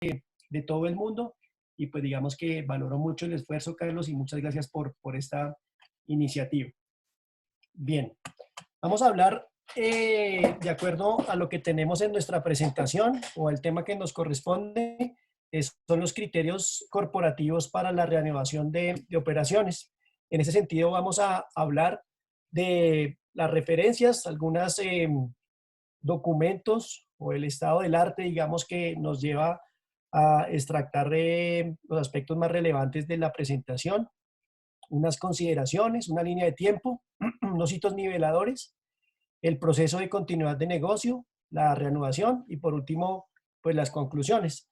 de todo el mundo y pues digamos que valoro mucho el esfuerzo, Carlos, y muchas gracias por esta iniciativa. Bien, vamos a hablar de acuerdo a lo que tenemos en nuestra presentación o el tema que nos corresponde, son los criterios corporativos para la reanudación de operaciones. En ese sentido vamos a hablar de las referencias, algunos documentos o el estado del arte, digamos, que nos lleva a extractar los aspectos más relevantes de la presentación, unas consideraciones, una línea de tiempo, unos hitos niveladores, el proceso de continuidad de negocio, la reanudación y por último, pues las conclusiones.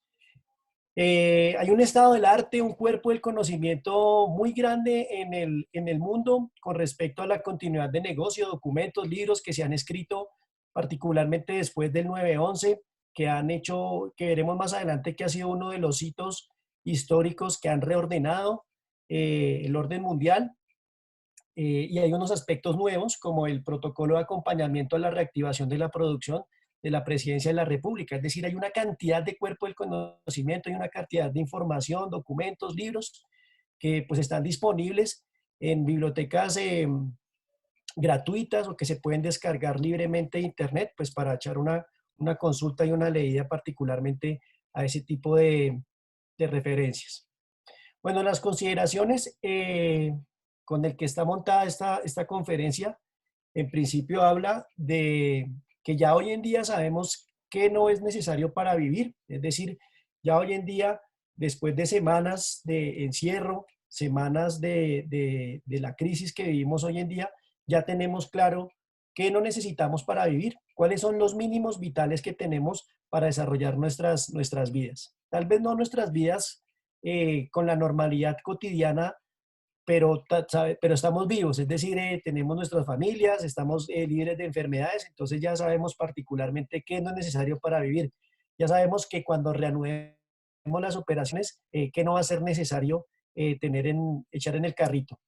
Hay un estado del arte, un cuerpo del conocimiento muy grande en el mundo con respecto a la continuidad de negocio, documentos, libros que se han escrito particularmente después del 9/11, que han hecho, que veremos más adelante que ha sido uno de los hitos históricos que han reordenado el orden mundial. Y hay unos aspectos nuevos como el protocolo de acompañamiento a la reactivación de la producción de la Presidencia de la República. Es decir, hay una cantidad de cuerpo del conocimiento, hay una cantidad de información, documentos, libros que pues están disponibles en bibliotecas gratuitas o que se pueden descargar libremente de Internet, pues para echar una consulta y una leída particularmente a ese tipo de referencias. Bueno, las consideraciones con el que está montada esta conferencia, en principio habla de que ya hoy en día sabemos que no es necesario para vivir, es decir, ya hoy en día, después de semanas de encierro, semanas de la crisis que vivimos hoy en día, ya tenemos claro qué no necesitamos para vivir, cuáles son los mínimos vitales que tenemos para desarrollar nuestras vidas. Tal vez no nuestras vidas con la normalidad cotidiana, pero estamos vivos, es decir, tenemos nuestras familias, estamos libres de enfermedades, entonces ya sabemos particularmente qué no es necesario para vivir. Ya sabemos que cuando reanudemos las operaciones, qué no va a ser necesario echar en el carrito.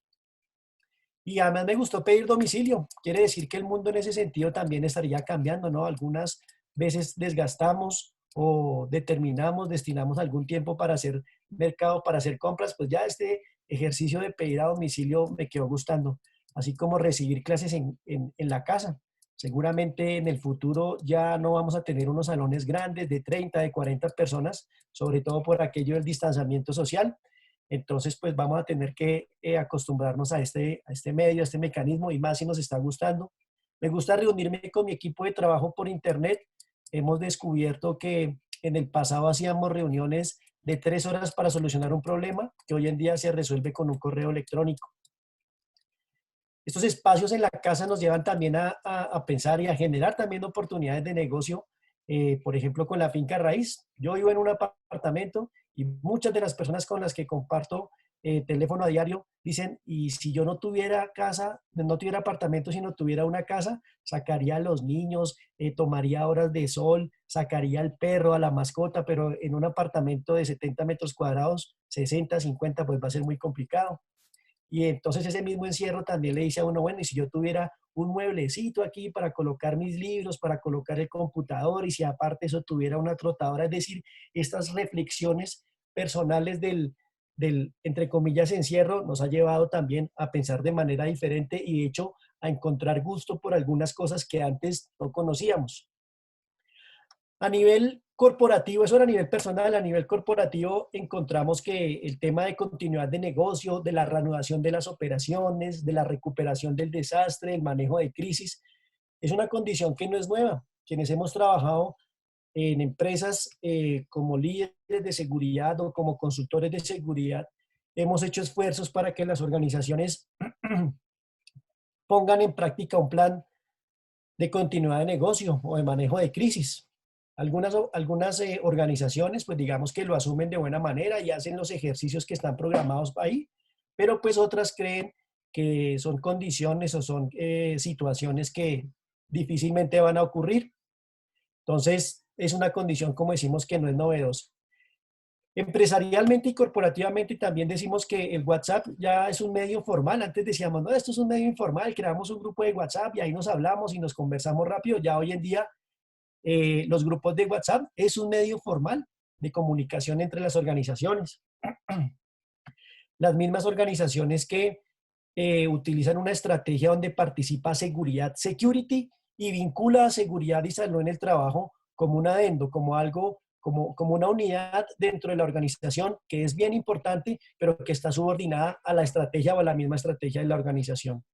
Y además me gustó pedir domicilio. Quiere decir que el mundo en ese sentido también estaría cambiando, ¿no? Algunas veces desgastamos o destinamos algún tiempo para hacer mercado, para hacer compras, pues ya este ejercicio de pedir a domicilio me quedó gustando, así como recibir clases en la casa. Seguramente en el futuro ya no vamos a tener unos salones grandes de 30, de 40 personas, sobre todo por aquello del distanciamiento social. Entonces, pues vamos a tener que acostumbrarnos a este medio, a este mecanismo, y más si nos está gustando. Me gusta reunirme con mi equipo de trabajo por internet. Hemos descubierto que en el pasado hacíamos reuniones de 3 horas para solucionar un problema, que hoy en día se resuelve con un correo electrónico. Estos espacios en la casa nos llevan también a pensar y a generar también oportunidades de negocio, por ejemplo, con la finca raíz. Yo vivo en un apartamento y muchas de las personas con las que comparto teléfono a diario dicen, y si yo no tuviera casa, no tuviera apartamento, si no tuviera una casa, sacaría a los niños, tomaría horas de sol, sacaría al perro, a la mascota, pero en un apartamento de 70 metros cuadrados, 60, 50, pues va a ser muy complicado. Y entonces ese mismo encierro también le dice a uno, bueno, y si yo tuviera un mueblecito aquí para colocar mis libros, para colocar el computador, y si aparte eso tuviera una trotadora, es decir, estas reflexiones personales entre comillas, encierro, nos ha llevado también a pensar de manera diferente y de hecho a encontrar gusto por algunas cosas que antes no conocíamos. A nivel corporativo, eso era a nivel personal, a nivel corporativo encontramos que el tema de continuidad de negocio, de la reanudación de las operaciones, de la recuperación del desastre, el manejo de crisis, es una condición que no es nueva. Quienes hemos trabajado en empresas como líderes de seguridad o como consultores de seguridad, hemos hecho esfuerzos para que las organizaciones pongan en práctica un plan de continuidad de negocio o de manejo de crisis. Algunas organizaciones, pues digamos que lo asumen de buena manera y hacen los ejercicios que están programados ahí, pero pues otras creen que son condiciones o son situaciones que difícilmente van a ocurrir. Entonces, es una condición, como decimos, que no es novedosa. Empresarialmente y corporativamente también decimos que el WhatsApp ya es un medio formal. Antes decíamos, no, esto es un medio informal, creamos un grupo de WhatsApp y ahí nos hablamos y nos conversamos rápido. Ya hoy en día los grupos de WhatsApp es un medio formal de comunicación entre las organizaciones. Las mismas organizaciones que utilizan una estrategia donde participa seguridad, security, y vincula a seguridad y salud en el trabajo como un adendo, como algo, como una unidad dentro de la organización que es bien importante, pero que está subordinada a la estrategia o a la misma estrategia de la organización.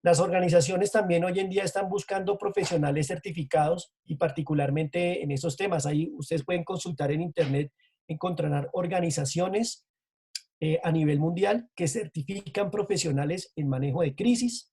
Las organizaciones también hoy en día están buscando profesionales certificados y particularmente en esos temas. Ahí ustedes pueden consultar en internet, encontrarán organizaciones a nivel mundial que certifican profesionales en manejo de crisis,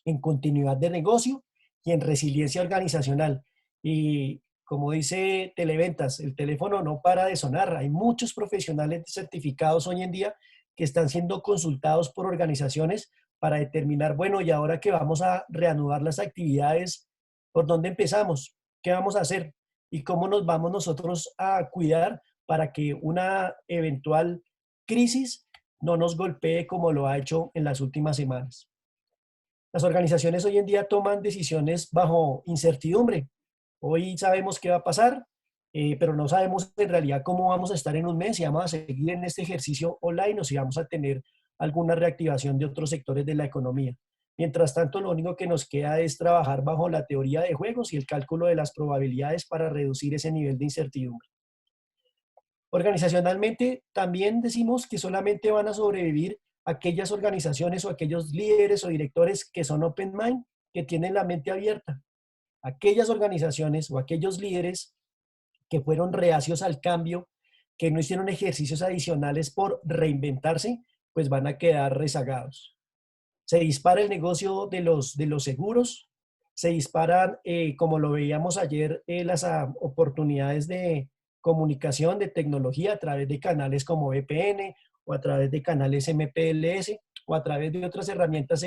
en continuidad de negocio y en resiliencia organizacional. Y como dice Televentas, el teléfono no para de sonar. Hay muchos profesionales certificados hoy en día que están siendo consultados por organizaciones para determinar, bueno, y ahora que vamos a reanudar las actividades, ¿por dónde empezamos? ¿Qué vamos a hacer? ¿Y cómo nos vamos nosotros a cuidar para que una eventual crisis no nos golpee como lo ha hecho en las últimas semanas? Las organizaciones hoy en día toman decisiones bajo incertidumbre. Hoy sabemos qué va a pasar, pero no sabemos en realidad cómo vamos a estar en un mes, si vamos a seguir en este ejercicio online o si vamos a tener alguna reactivación de otros sectores de la economía. Mientras tanto, lo único que nos queda es trabajar bajo la teoría de juegos y el cálculo de las probabilidades para reducir ese nivel de incertidumbre. Organizacionalmente, también decimos que solamente van a sobrevivir aquellas organizaciones o aquellos líderes o directores que son open mind, que tienen la mente abierta. Aquellas organizaciones o aquellos líderes que fueron reacios al cambio, que no hicieron ejercicios adicionales por reinventarse, pues van a quedar rezagados. Se dispara el negocio de los seguros, se disparan, como lo veíamos ayer, las oportunidades de comunicación, de tecnología a través de canales como VPN o a través de canales MPLS o a través de otras herramientas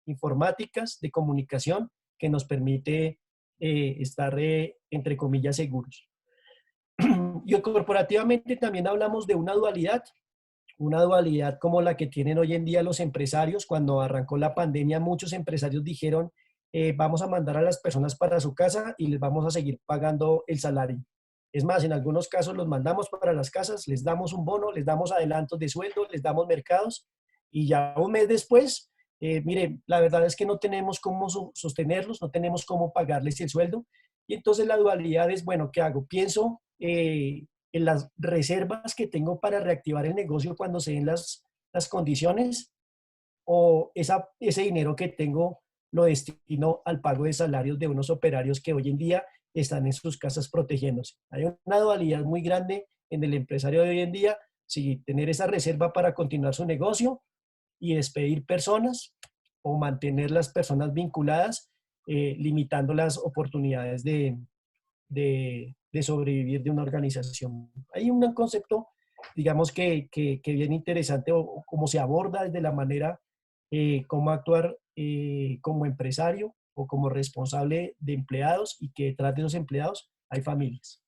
informáticas de comunicación que nos permite estar, entre comillas, seguros. Y corporativamente también hablamos de una dualidad como la que tienen hoy en día los empresarios. Cuando arrancó la pandemia, muchos empresarios dijeron, vamos a mandar a las personas para su casa y les vamos a seguir pagando el salario. Es más, en algunos casos los mandamos para las casas, les damos un bono, les damos adelantos de sueldo, les damos mercados y ya un mes después, mire, la verdad es que no tenemos cómo sostenerlos, no tenemos cómo pagarles el sueldo. Y entonces la dualidad es, bueno, ¿qué hago? Pienso en las reservas que tengo para reactivar el negocio cuando se den las condiciones o ese dinero que tengo lo destino al pago de salarios de unos operarios que hoy en día están en sus casas protegiéndose. Hay una dualidad muy grande en el empresario de hoy en día, si tener esa reserva para continuar su negocio y despedir personas o mantener las personas vinculadas, limitando las oportunidades de sobrevivir de una organización. Hay un concepto, digamos, que bien interesante o cómo se aborda desde la manera cómo actuar como empresario o como responsable de empleados y que detrás de los empleados hay familias.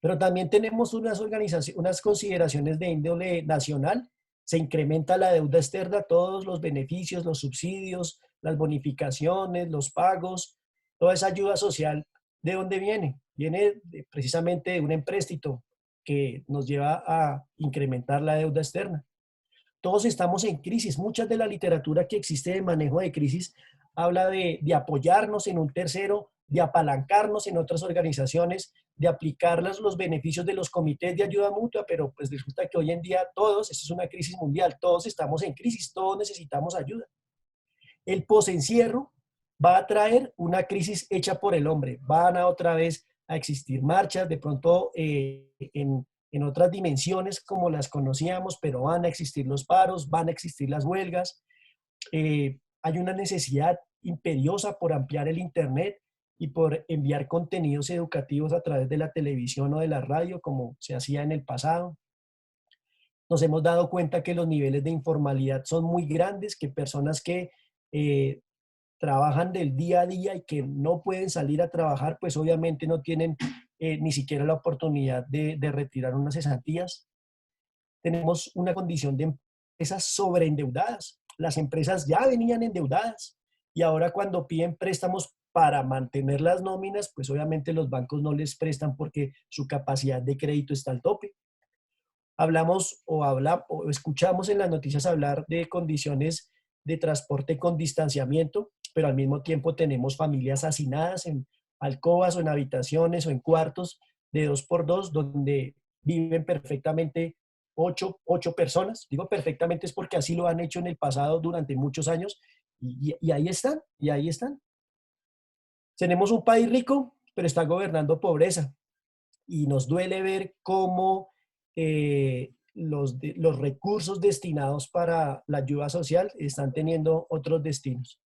Pero también tenemos unas organizaciones, unas consideraciones de índole nacional. Se incrementa la deuda externa, todos los beneficios, los subsidios, las bonificaciones, los pagos, toda esa ayuda social. ¿De dónde viene? Viene precisamente de un empréstito que nos lleva a incrementar la deuda externa. Todos estamos en crisis. Mucha de la literatura que existe de manejo de crisis habla de apoyarnos en un tercero, de apalancarnos en otras organizaciones, de aplicar los beneficios de los comités de ayuda mutua, pero pues resulta que hoy en día todos, esto es una crisis mundial, todos estamos en crisis, todos necesitamos ayuda. El posencierro va a traer una crisis hecha por el hombre. Van a otra vez a existir marchas, de pronto en otras dimensiones como las conocíamos, pero van a existir los paros, van a existir las huelgas. Hay una necesidad imperiosa por ampliar el Internet y por enviar contenidos educativos a través de la televisión o de la radio, como se hacía en el pasado. Nos hemos dado cuenta que los niveles de informalidad son muy grandes, que personas que eh, trabajan del día a día y que no pueden salir a trabajar, pues obviamente no tienen ni siquiera la oportunidad de retirar unas cesantías. Tenemos una condición de empresas sobreendeudadas. Las empresas ya venían endeudadas y ahora cuando piden préstamos para mantener las nóminas, pues obviamente los bancos no les prestan porque su capacidad de crédito está al tope. Hablamos o escuchamos en las noticias hablar de condiciones de transporte con distanciamiento, pero al mismo tiempo tenemos familias hacinadas en alcobas o en habitaciones o en cuartos de 2 por 2 donde viven perfectamente ocho personas. Digo perfectamente es porque así lo han hecho en el pasado durante muchos años y ahí están, y ahí están. Tenemos un país rico, pero está gobernando pobreza y nos duele ver cómo los recursos destinados para la ayuda social están teniendo otros destinos.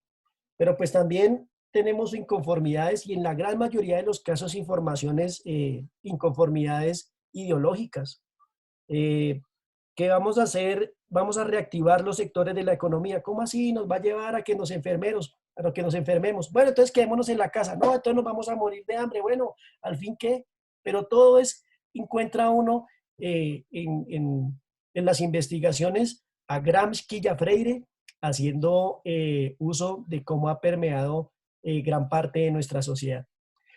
Pero pues también tenemos inconformidades y en la gran mayoría de los casos informaciones, inconformidades ideológicas. Eh, ¿Qué vamos a hacer? Vamos a reactivar los sectores de la economía. ¿Cómo así nos va a llevar a que nos enfermemos? A que nos enfermemos. Bueno, entonces quedémonos en la casa. No, entonces nos vamos a morir de hambre. Bueno, al fin qué. Pero todo es, encuentra uno en las investigaciones a Gramsci y a Freire haciendo uso de cómo ha permeado gran parte de nuestra sociedad.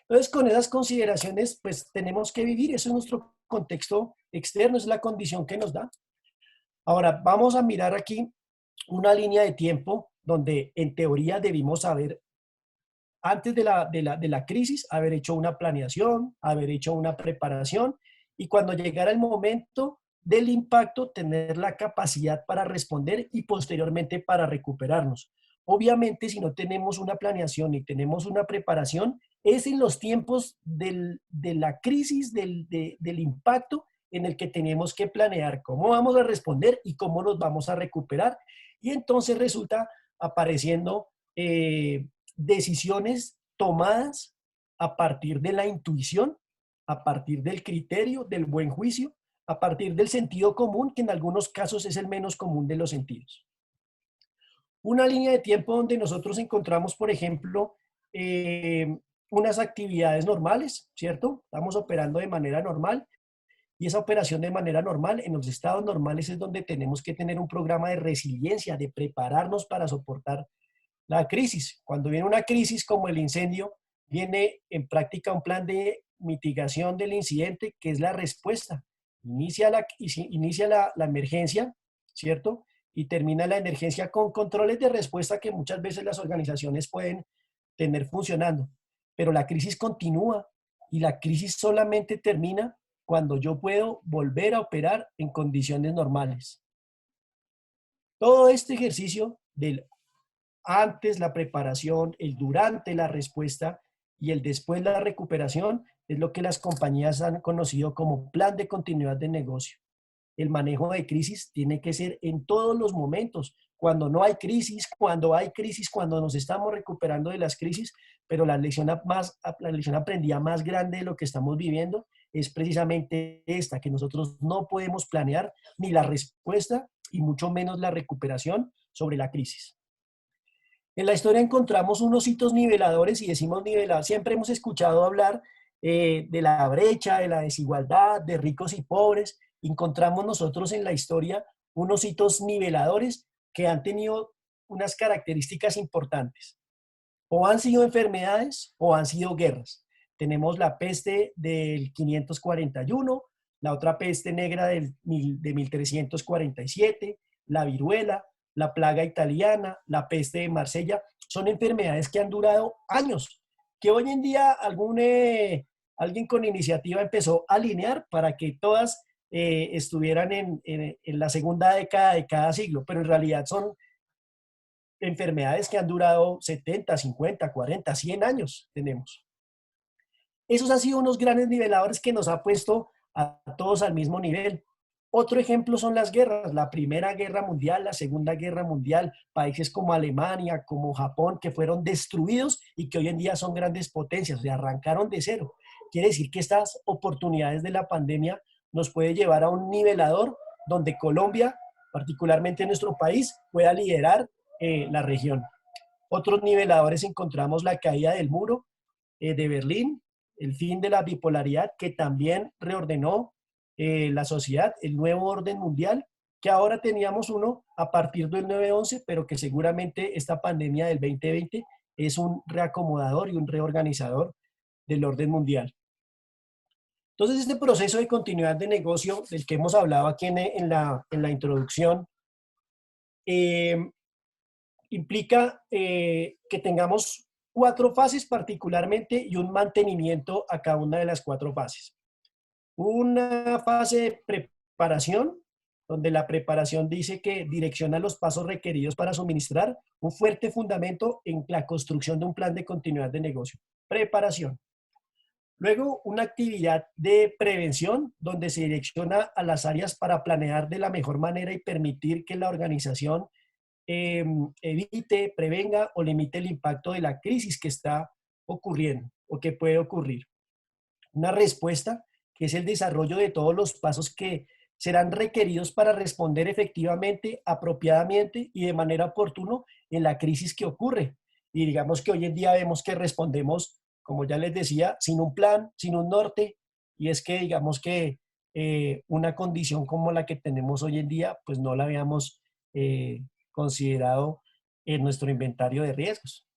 Entonces, con esas consideraciones, pues tenemos que vivir. Eso es nuestro contexto externo, es la condición que nos da. Ahora, vamos a mirar aquí una línea de tiempo donde en teoría debimos haber, antes de la crisis, haber hecho una planeación, haber hecho una preparación y cuando llegara el momento del impacto, tener la capacidad para responder y posteriormente para recuperarnos. Obviamente, si no tenemos una planeación y tenemos una preparación, es en los tiempos de la crisis, del impacto, en el que tenemos que planear cómo vamos a responder y cómo nos vamos a recuperar. Y entonces resulta apareciendo decisiones tomadas a partir de la intuición, a partir del criterio, del buen juicio, a partir del sentido común, que en algunos casos es el menos común de los sentidos. Una línea de tiempo donde nosotros encontramos, por ejemplo, unas actividades normales, ¿cierto? Estamos operando de manera normal y esa operación de manera normal, en los estados normales es donde tenemos que tener un programa de resiliencia, de prepararnos para soportar la crisis. Cuando viene una crisis como el incendio, viene en práctica un plan de mitigación del incidente, que es la respuesta. Inicia la emergencia, ¿cierto? Y termina la emergencia con controles de respuesta que muchas veces las organizaciones pueden tener funcionando. Pero la crisis continúa y la crisis solamente termina cuando yo puedo volver a operar en condiciones normales. Todo este ejercicio del antes la preparación, el durante la respuesta y el después la recuperación es lo que las compañías han conocido como plan de continuidad de negocio. El manejo de crisis tiene que ser en todos los momentos, cuando no hay crisis, cuando hay crisis, cuando nos estamos recuperando de las crisis, pero la lección aprendida más grande de lo que estamos viviendo es precisamente esta, que nosotros no podemos planear ni la respuesta y mucho menos la recuperación sobre la crisis. En la historia encontramos unos hitos niveladores y decimos nivelar. Siempre hemos escuchado hablar de la brecha, de la desigualdad, de ricos y pobres. Encontramos nosotros en la historia unos hitos niveladores que han tenido unas características importantes. O han sido enfermedades o han sido guerras. Tenemos la peste del 541, la otra peste negra de 1347, la viruela, la plaga italiana, la peste de Marsella, son enfermedades que han durado años, que hoy en día alguien con iniciativa empezó a alinear para que todas estuvieran en la segunda década de cada siglo, pero en realidad son enfermedades que han durado 70, 50, 40, 100 años tenemos. Esos han sido unos grandes niveladores que nos ha puesto a todos al mismo nivel. Otro ejemplo son las guerras, la Primera Guerra Mundial, la Segunda Guerra Mundial, países como Alemania, como Japón, que fueron destruidos y que hoy en día son grandes potencias, se arrancaron de cero. Quiere decir que estas oportunidades de la pandemia nos puede llevar a un nivelador donde Colombia, particularmente nuestro país, pueda liderar la región. Otros niveladores encontramos la caída del muro de Berlín, el fin de la bipolaridad que también reordenó la sociedad, el nuevo orden mundial, que ahora teníamos uno a partir del 9/11, pero que seguramente esta pandemia del 2020 es un reacomodador y un reorganizador del orden mundial. Entonces, este proceso de continuidad de negocio del que hemos hablado aquí en la introducción, eh, implica que tengamos 4 fases particularmente y un mantenimiento a cada una de las 4 fases. Una fase de preparación, donde la preparación dice que direcciona los pasos requeridos para suministrar un fuerte fundamento en la construcción de un plan de continuidad de negocio. Preparación. Luego, una actividad de prevención, donde se direcciona a las áreas para planear de la mejor manera y permitir que la organización evite, prevenga o limite el impacto de la crisis que está ocurriendo o que puede ocurrir. Una respuesta, que es el desarrollo de todos los pasos que serán requeridos para responder efectivamente, apropiadamente y de manera oportuna en la crisis que ocurre. Y digamos que hoy en día vemos que respondemos, como ya les decía, sin un plan, sin un norte, y es que digamos que una condición como la que tenemos hoy en día, pues no la habíamos considerado en nuestro inventario de riesgos.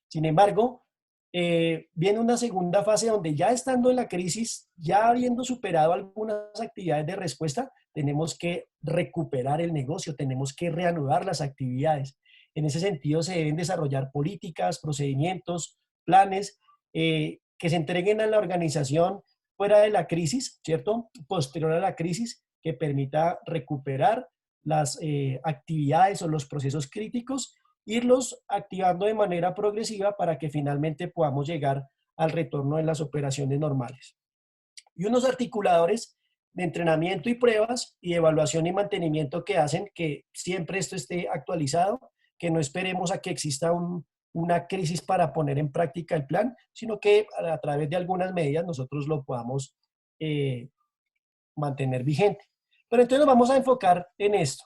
Sin embargo, viene una segunda fase donde ya estando en la crisis, ya habiendo superado algunas actividades de respuesta, tenemos que recuperar el negocio, tenemos que reanudar las actividades. En ese sentido, se deben desarrollar políticas, procedimientos, planes que se entreguen a la organización fuera de la crisis, ¿cierto? Posterior a la crisis, que permita recuperar las actividades o los procesos críticos, irlos activando de manera progresiva para que finalmente podamos llegar al retorno de las operaciones normales. Y unos articuladores de entrenamiento y pruebas y evaluación y mantenimiento que hacen que siempre esto esté actualizado, que no esperemos a que exista una crisis para poner en práctica el plan, sino que a través de algunas medidas nosotros lo podamos mantener vigente. Pero entonces nos vamos a enfocar en esto,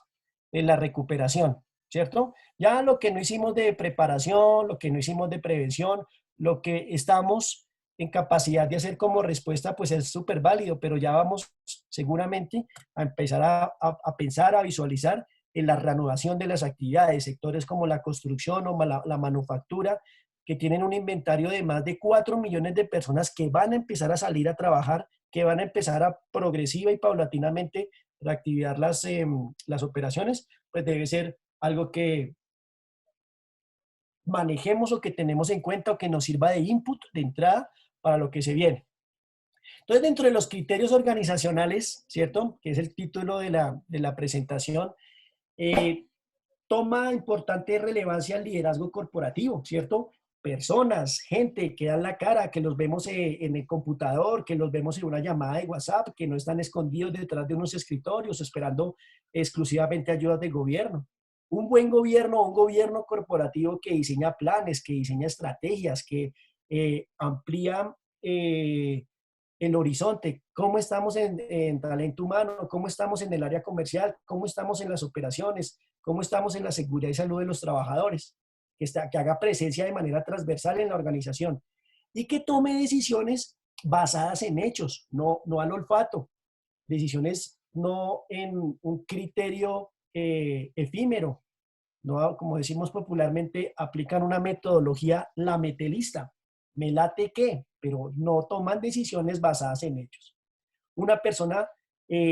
en la recuperación, ¿cierto? Ya lo que no hicimos de preparación, lo que no hicimos de prevención, lo que estamos en capacidad de hacer como respuesta, pues es súper válido, pero ya vamos seguramente a empezar a pensar, a visualizar en la reanudación de las actividades, sectores como la construcción o la manufactura, que tienen un inventario de más de 4 millones de personas que van a empezar a salir a trabajar, que van a empezar a progresiva y paulatinamente reactivar las operaciones, pues debe ser algo que manejemos o que tenemos en cuenta o que nos sirva de input, de entrada para lo que se viene. Entonces, dentro de los criterios organizacionales, ¿cierto? Que es el título de la presentación, toma importante relevancia el liderazgo corporativo, ¿cierto? Personas, gente que dan la cara, que los vemos en el computador, que los vemos en una llamada de WhatsApp, que no están escondidos detrás de unos escritorios esperando exclusivamente ayudas del gobierno. Un buen gobierno, un gobierno corporativo que diseña planes, que diseña estrategias, que amplía el horizonte, cómo estamos en talento humano, cómo estamos en el área comercial, cómo estamos en las operaciones, cómo estamos en la seguridad y salud de los trabajadores, que haga presencia de manera transversal en la organización y que tome decisiones basadas en hechos, no al olfato, decisiones no en un criterio efímero, no, como decimos popularmente, aplican una metodología lametelista. Me late qué, pero no toman decisiones basadas en hechos. Una persona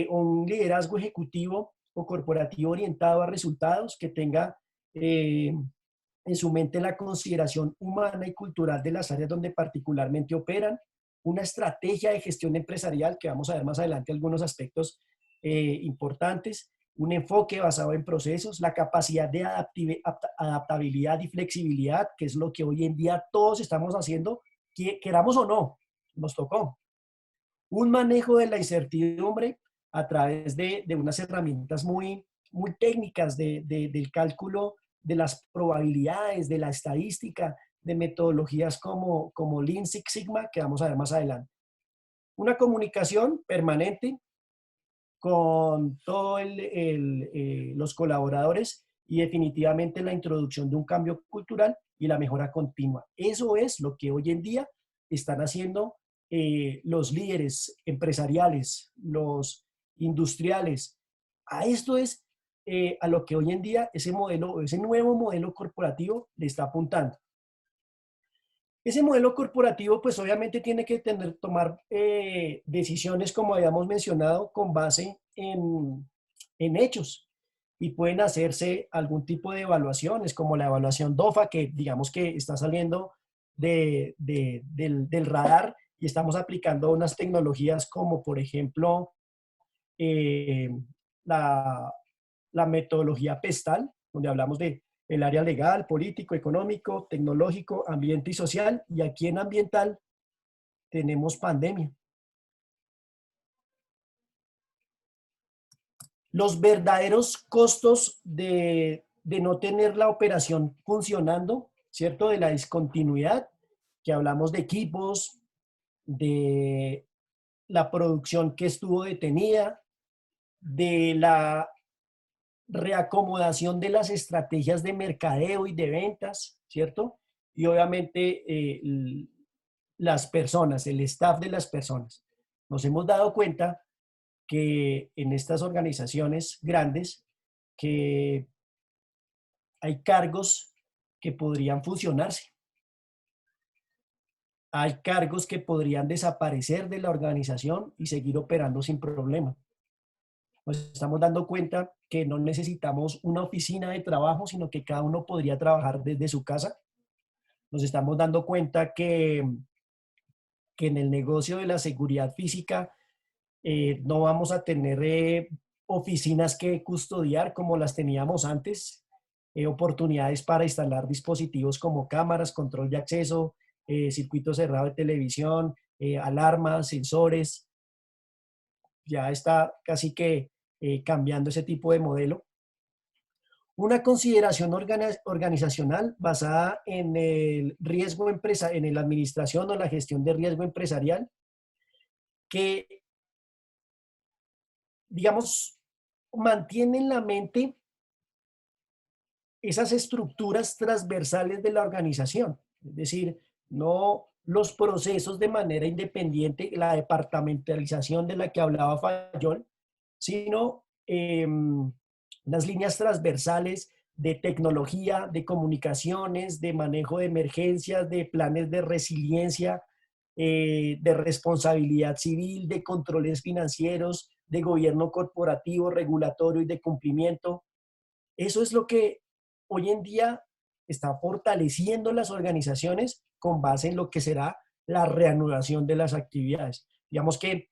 o un liderazgo ejecutivo o corporativo orientado a resultados que tenga en su mente la consideración humana y cultural de las áreas donde particularmente operan, una estrategia de gestión empresarial, que vamos a ver más adelante algunos aspectos importantes, un enfoque basado en procesos, la capacidad de adaptabilidad y flexibilidad, que es lo que hoy en día todos estamos haciendo, queramos o no, nos tocó. Un manejo de la incertidumbre a través de unas herramientas muy técnicas del cálculo de las probabilidades, de la estadística, de metodologías como Lean Six Sigma, que vamos a ver más adelante. Una comunicación permanente con todos los colaboradores y definitivamente la introducción de un cambio cultural y la mejora continua. Eso es lo que hoy en día están haciendo los líderes empresariales, los industriales. A esto es a lo que hoy en día ese nuevo modelo corporativo le está apuntando. Ese modelo corporativo, pues obviamente tiene que tomar decisiones, como habíamos mencionado, con base en hechos. Y pueden hacerse algún tipo de evaluaciones, como la evaluación DOFA, que digamos que está saliendo del radar y estamos aplicando unas tecnologías como, por ejemplo, eh, la, la metodología PESTAL, donde hablamos de el área legal, político, económico, tecnológico, ambiente y social. Y aquí en ambiental tenemos pandemia. Los verdaderos costos de no tener la operación funcionando, ¿cierto? De la discontinuidad, que hablamos de equipos, de la producción que estuvo detenida, de la reacomodación de las estrategias de mercadeo y de ventas, ¿cierto? Y obviamente las personas, el staff de las personas. Nos hemos dado cuenta que en estas organizaciones grandes, que hay cargos que podrían fusionarse, hay cargos que podrían desaparecer de la organización y seguir operando sin problema. Nos estamos dando cuenta que no necesitamos una oficina de trabajo, sino que cada uno podría trabajar desde su casa. Nos estamos dando cuenta que en el negocio de la seguridad física no vamos a tener oficinas que custodiar como las teníamos antes, oportunidades para instalar dispositivos como cámaras, control de acceso, circuito cerrado de televisión, alarmas, sensores. Ya está casi que cambiando ese tipo de modelo. Una consideración organizacional basada en el riesgo empresarial, en la administración o la gestión de riesgo empresarial, que, digamos, mantiene en la mente esas estructuras transversales de la organización. Es decir, no los procesos de manera independiente, la departamentalización de la que hablaba Fayol, sino las líneas transversales de tecnología, de comunicaciones, de manejo de emergencias, de planes de resiliencia, de responsabilidad civil, de controles financieros, de gobierno corporativo, regulatorio y de cumplimiento. Eso es lo que hoy en día está fortaleciendo las organizaciones con base en lo que será la reanudación de las actividades. Digamos que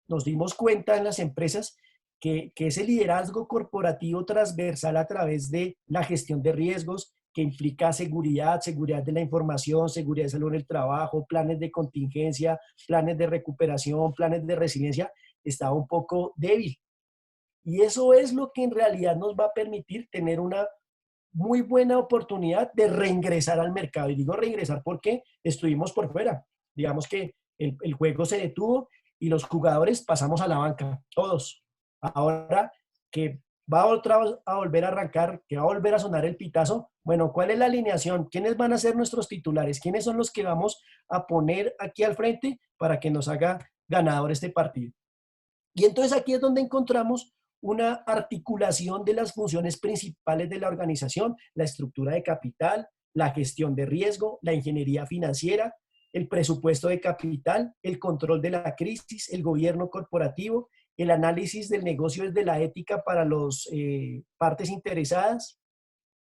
nos dimos cuenta en las empresas que ese liderazgo corporativo transversal a través de la gestión de riesgos, que implica seguridad, seguridad de la información, seguridad de salud en el trabajo, planes de contingencia, planes de recuperación, planes de resiliencia, estaba un poco débil. Y eso es lo que en realidad nos va a permitir tener una muy buena oportunidad de reingresar al mercado. Y digo reingresar porque estuvimos por fuera. Digamos que el juego se detuvo y los jugadores pasamos a la banca, todos. Ahora que va otra vez a volver a arrancar, que va a volver a sonar el pitazo, bueno, ¿cuál es la alineación? ¿Quiénes van a ser nuestros titulares? ¿Quiénes son los que vamos a poner aquí al frente para que nos haga ganador este partido? Y entonces aquí es donde encontramos una articulación de las funciones principales de la organización, la estructura de capital, la gestión de riesgo, la ingeniería financiera, el presupuesto de capital, el control de la crisis, el gobierno corporativo, el análisis del negocio desde la ética para las partes interesadas,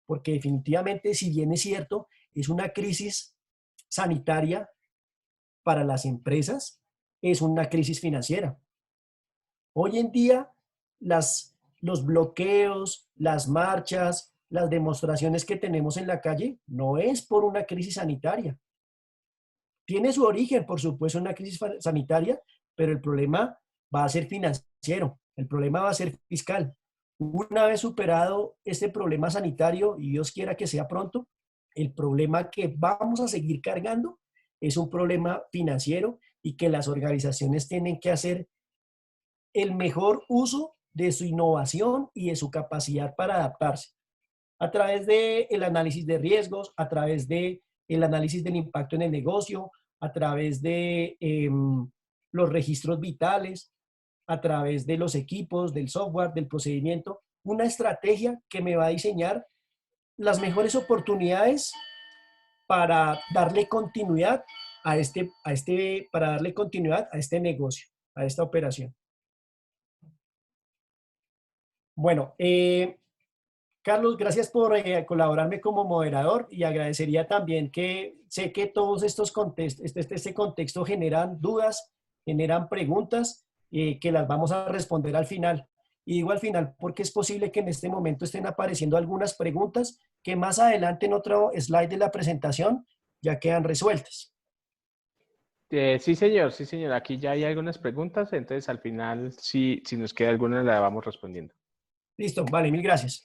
porque definitivamente, si bien es cierto, es una crisis sanitaria para las empresas, es una crisis financiera. Hoy en día, los bloqueos, las marchas, las demostraciones que tenemos en la calle no es por una crisis sanitaria. Tiene su origen, por supuesto, en una crisis sanitaria, pero el problema va a ser financiero, el problema va a ser fiscal. Una vez superado este problema sanitario, y Dios quiera que sea pronto, el problema que vamos a seguir cargando es un problema financiero y que las organizaciones tienen que hacer el mejor uso de su innovación y de su capacidad para adaptarse a través del análisis de riesgos, a través del análisis del impacto en el negocio, a través de los registros vitales, a través de los equipos, del software, del procedimiento, una estrategia que me va a diseñar las mejores oportunidades para darle continuidad para darle continuidad a este negocio, a esta operación. Bueno, Carlos, gracias por colaborarme como moderador y agradecería también que sé que todos estos contextos, este contexto generan dudas, generan preguntas que las vamos a responder al final. Y digo al final porque es posible que en este momento estén apareciendo algunas preguntas que más adelante en otro slide de la presentación ya quedan resueltas. Sí, señor, sí, señor. Aquí ya hay algunas preguntas, entonces al final, si nos queda alguna, la vamos respondiendo. Listo, vale, mil gracias.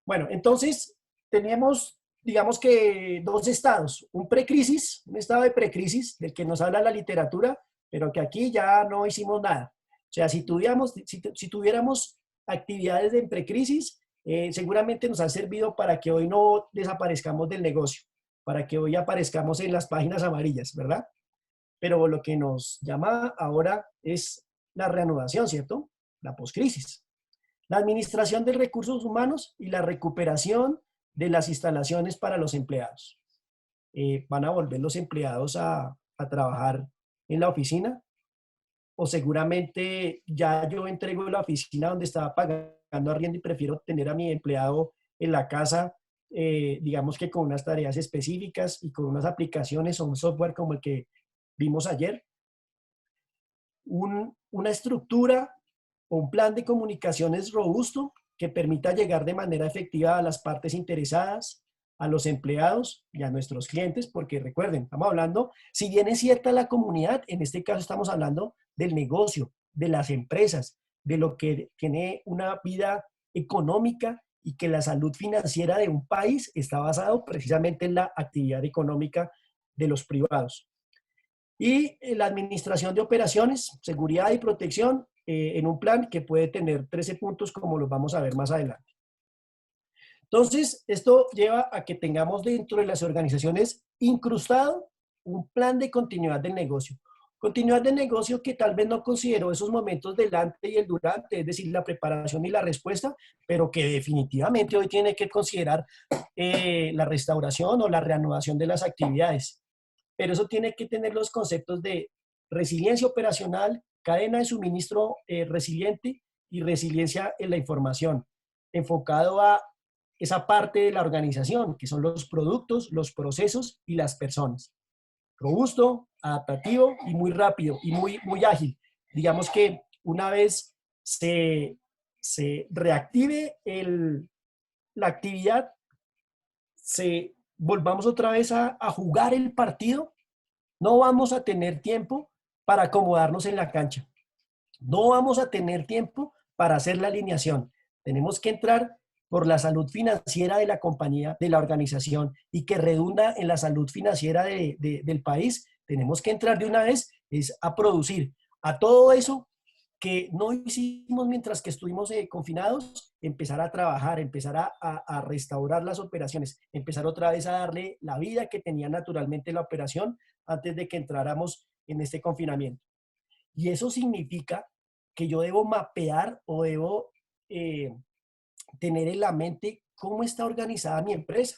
Bueno, entonces teníamos, digamos que dos estados, un precrisis, un estado de precrisis del que nos habla la literatura, pero que aquí ya no hicimos nada. O sea, si tuviéramos actividades de precrisis, seguramente nos han servido para que hoy no desaparezcamos del negocio, para que hoy aparezcamos en las páginas amarillas, ¿verdad? Pero lo que nos llama ahora es la reanudación, ¿cierto? La poscrisis. La administración de recursos humanos y la recuperación de las instalaciones para los empleados. ¿Van a volver los empleados a trabajar en la oficina? O seguramente ya yo entrego la oficina donde estaba pagando arriendo y prefiero tener a mi empleado en la casa, digamos que con unas tareas específicas y con unas aplicaciones o un software como el que vimos ayer. Una estructura o un plan de comunicaciones robusto que permita llegar de manera efectiva a las partes interesadas, a los empleados y a nuestros clientes, porque recuerden, estamos hablando, si bien es cierta la comunidad, en este caso estamos hablando del negocio, de las empresas, de lo que tiene una vida económica y que la salud financiera de un país está basado precisamente en la actividad económica de los privados. Y la administración de operaciones, seguridad y protección en un plan que puede tener 13 puntos como los vamos a ver más adelante. Entonces, esto lleva a que tengamos dentro de las organizaciones incrustado un plan de continuidad del negocio. Continuidad del negocio que tal vez no consideró esos momentos del antes y el durante, es decir, la preparación y la respuesta, pero que definitivamente hoy tiene que considerar la restauración o la reanudación de las actividades. Pero eso tiene que tener los conceptos de resiliencia operacional, cadena de suministro resiliente y resiliencia en la información, enfocado a esa parte de la organización, que son los productos, los procesos y las personas. Robusto, adaptativo y muy rápido y muy ágil. Digamos que una vez se reactive la actividad, volvamos otra vez a jugar el partido, no vamos a tener tiempo para acomodarnos en la cancha. No vamos a tener tiempo para hacer la alineación. Tenemos que entrar por la salud financiera de la compañía, de la organización y que redunda en la salud financiera del país. Tenemos que entrar de una vez es a producir. A todo eso que no hicimos mientras que estuvimos confinados, empezar a trabajar, empezar a restaurar las operaciones, empezar otra vez a darle la vida que tenía naturalmente la operación antes de que entráramos en este confinamiento. Y eso significa que yo debo mapear o debo tener en la mente cómo está organizada mi empresa,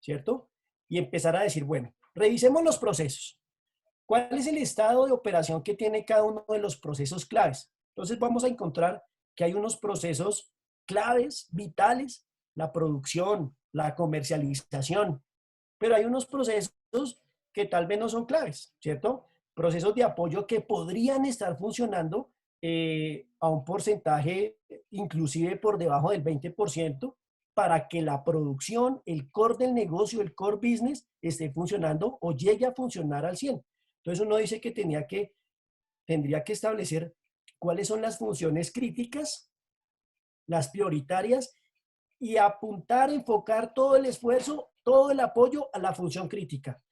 ¿cierto? Y empezar a decir, bueno, revisemos los procesos. ¿Cuál es el estado de operación que tiene cada uno de los procesos claves? Entonces vamos a encontrar que hay unos procesos claves, vitales, la producción, la comercialización, pero hay unos procesos que tal vez no son claves, ¿cierto? Procesos de apoyo que podrían estar funcionando a un porcentaje inclusive por debajo del 20% para que la producción, el core del negocio, el core business esté funcionando o llegue a funcionar al 100. Entonces uno dice que tendría que establecer cuáles son las funciones críticas, las prioritarias y apuntar, enfocar todo el esfuerzo, todo el apoyo a la función crítica.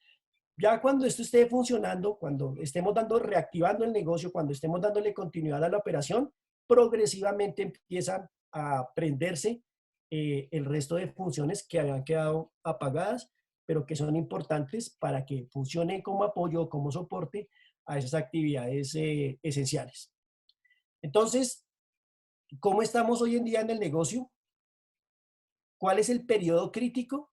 Ya cuando esto esté funcionando, cuando estemos reactivando el negocio, cuando estemos dándole continuidad a la operación, progresivamente empiezan a prenderse el resto de funciones que habían quedado apagadas, pero que son importantes para que funcione como apoyo, como soporte a esas actividades esenciales. Entonces, ¿cómo estamos hoy en día en el negocio? ¿Cuál es el periodo crítico?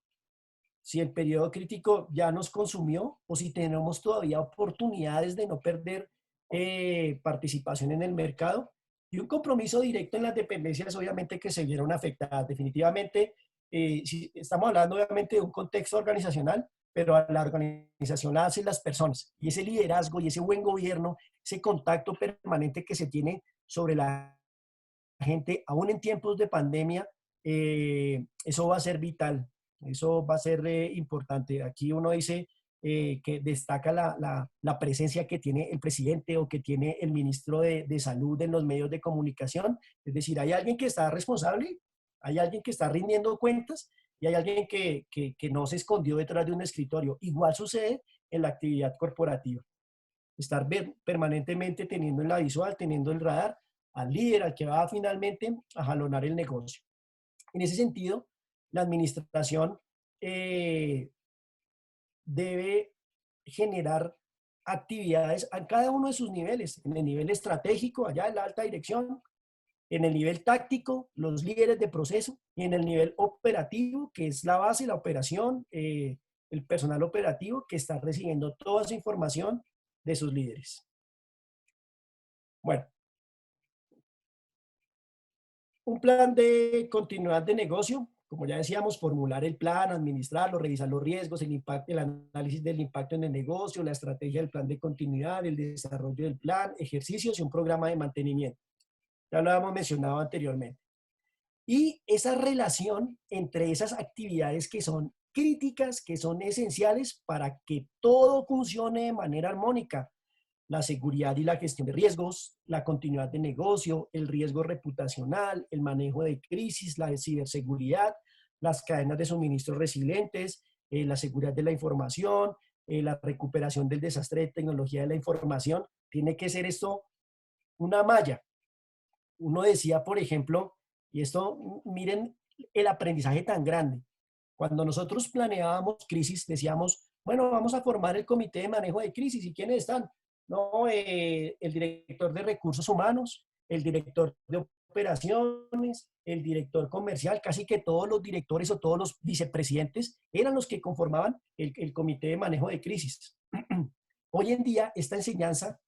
si el periodo crítico ya nos consumió o si tenemos todavía oportunidades de no perder participación en el mercado y un compromiso directo en las dependencias, obviamente, que se vieron afectadas. Definitivamente, si estamos hablando obviamente de un contexto organizacional, pero a la organización la hacen las personas y ese liderazgo y ese buen gobierno, ese contacto permanente que se tiene sobre la gente, aún en tiempos de pandemia, eso va a ser vital, eso va a ser importante. Aquí uno dice que destaca la presencia que tiene el presidente o que tiene el ministro de Salud en los medios de comunicación. Es decir, hay alguien que está responsable, hay alguien que está rindiendo cuentas y hay alguien que no se escondió detrás de un escritorio. Igual sucede en la actividad corporativa. Estar permanentemente teniendo en la visual, teniendo el radar al líder, al que va finalmente a jalonar el negocio. En ese sentido, la administración debe generar actividades a cada uno de sus niveles, en el nivel estratégico, allá en la alta dirección, en el nivel táctico, los líderes de proceso, y en el nivel operativo, que es la base, la operación, el personal operativo que está recibiendo toda esa información de sus líderes. Bueno, un plan de continuidad de negocio, como ya decíamos, formular el plan, administrarlo, revisar los riesgos, el impacto, el análisis del impacto en el negocio, la estrategia del plan de continuidad, el desarrollo del plan, ejercicios y un programa de mantenimiento. Ya lo habíamos mencionado anteriormente. Y esa relación entre esas actividades que son críticas, que son esenciales para que todo funcione de manera armónica. La seguridad y la gestión de riesgos, la continuidad de negocio, el riesgo reputacional, el manejo de crisis, la ciberseguridad, las cadenas de suministro resilientes, la seguridad de la información, la recuperación del desastre de tecnología de la información. Tiene que ser esto una malla. Uno decía, por ejemplo, y esto, miren el aprendizaje tan grande. Cuando nosotros planeábamos crisis, decíamos, bueno, vamos a formar el comité de manejo de crisis. ¿Y quiénes están? No, el director de recursos humanos, el director de operaciones, el director comercial, casi que todos los directores o todos los vicepresidentes eran los que conformaban el comité de manejo de crisis. Hoy en día, esta enseñanza,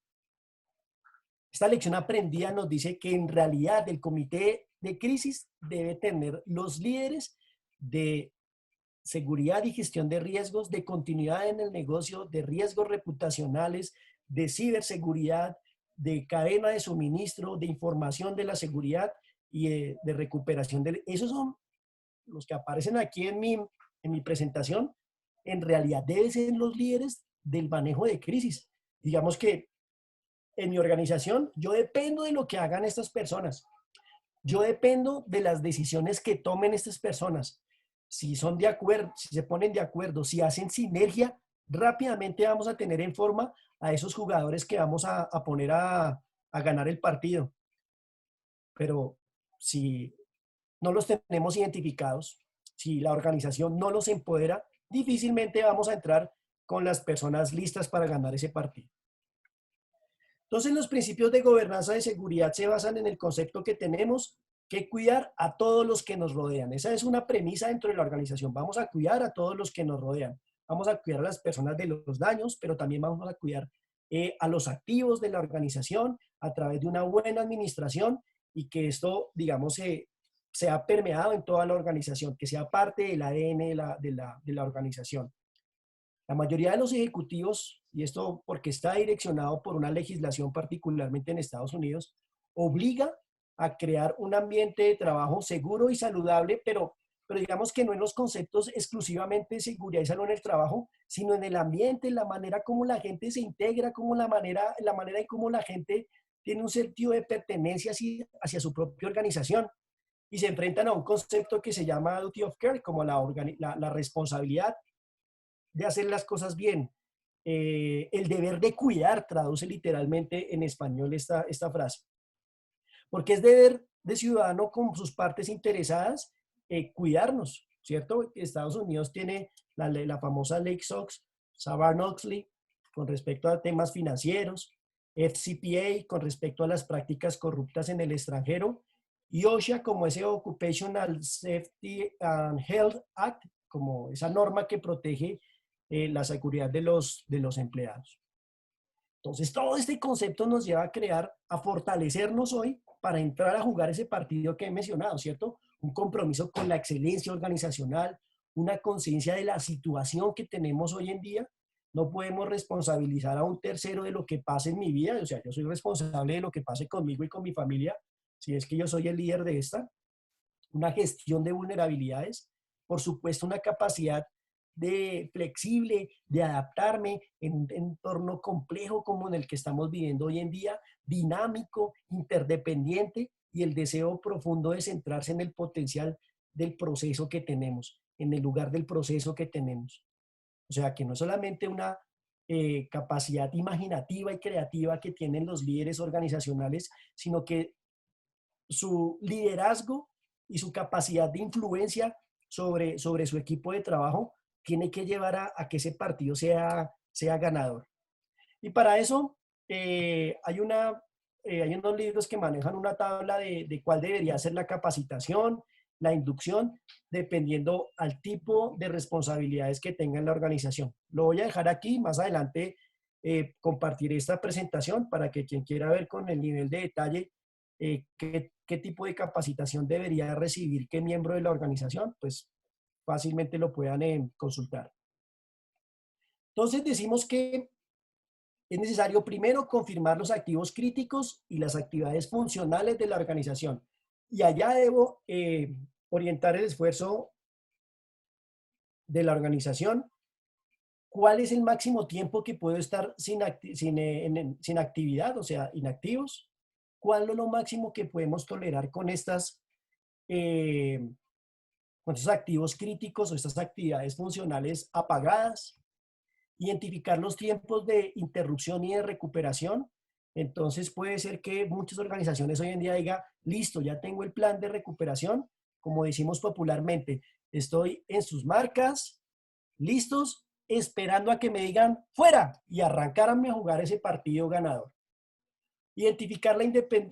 esta lección aprendida nos dice que en realidad el comité de crisis debe tener los líderes de seguridad y gestión de riesgos, de continuidad en el negocio, de riesgos reputacionales, de ciberseguridad, de cadena de suministro, de información de la seguridad y de recuperación. Esos son los que aparecen aquí en mi presentación. En realidad deben ser los líderes del manejo de crisis. Digamos que en mi organización yo dependo de lo que hagan estas personas. Yo dependo de las decisiones que tomen estas personas. Si son de acuerdo, si se ponen de acuerdo, si hacen sinergia, rápidamente vamos a tener en forma a esos jugadores que vamos a poner a ganar el partido. Pero si no los tenemos identificados, si la organización no los empodera, difícilmente vamos a entrar con las personas listas para ganar ese partido. Entonces, los principios de gobernanza de seguridad se basan en el concepto que tenemos que cuidar a todos los que nos rodean. Esa es una premisa dentro de la organización. Vamos a cuidar a todos los que nos rodean. Vamos a cuidar a las personas de los daños, pero también vamos a cuidar a los activos de la organización a través de una buena administración y que esto, digamos, sea permeado en toda la organización, que sea parte del ADN de la organización. La mayoría de los ejecutivos, y esto porque está direccionado por una legislación particularmente en Estados Unidos, obliga a crear un ambiente de trabajo seguro y saludable, pero digamos que no en los conceptos exclusivamente de seguridad y salud en el trabajo, sino en el ambiente, en la manera como la gente se integra, como la manera en cómo la gente tiene un sentido de pertenencia hacia su propia organización y se enfrentan a un concepto que se llama duty of care, como la responsabilidad de hacer las cosas bien. El deber de cuidar, traduce literalmente en español esta frase. Porque es deber de ciudadano con sus partes interesadas cuidarnos, ¿cierto? Estados Unidos tiene la famosa ley Sarbanes-Oxley con respecto a temas financieros, FCPA con respecto a las prácticas corruptas en el extranjero y OSHA como ese Occupational Safety and Health Act como esa norma que protege la seguridad de los empleados. Entonces, todo este concepto nos lleva a crear, a fortalecernos hoy para entrar a jugar ese partido que he mencionado, ¿cierto? Un compromiso con la excelencia organizacional, una conciencia de la situación que tenemos hoy en día. No podemos responsabilizar a un tercero de lo que pase en mi vida, o sea, yo soy responsable de lo que pase conmigo y con mi familia, si es que yo soy el líder de esta. Una gestión de vulnerabilidades, por supuesto, una capacidad de flexible, de adaptarme en un entorno complejo como en el que estamos viviendo hoy en día, dinámico, interdependiente y el deseo profundo de centrarse en el potencial del proceso que tenemos, en el lugar del proceso que tenemos. O sea, que no solamente una capacidad imaginativa y creativa que tienen los líderes organizacionales, sino que su liderazgo y su capacidad de influencia sobre su equipo de trabajo tiene que llevar a que ese partido sea ganador. Y para eso hay unos libros que manejan una tabla de cuál debería ser la capacitación, la inducción, dependiendo al tipo de responsabilidades que tenga en la organización. Lo voy a dejar aquí, más adelante compartiré esta presentación para que quien quiera ver con el nivel de detalle qué tipo de capacitación debería recibir qué miembro de la organización, pues fácilmente lo puedan consultar. Entonces decimos que es necesario primero confirmar los activos críticos y las actividades funcionales de la organización. Y allá debo orientar el esfuerzo de la organización. ¿Cuál es el máximo tiempo que puedo estar sin actividad, o sea, inactivos? ¿Cuál es lo máximo que podemos tolerar con eh, con estos activos críticos o estas actividades funcionales apagadas? Identificar los tiempos de interrupción y de recuperación. Entonces puede ser que muchas organizaciones hoy en día digan, listo, ya tengo el plan de recuperación, como decimos popularmente, estoy en sus marcas, listos, esperando a que me digan fuera y arrancarme a jugar ese partido ganador. Identificar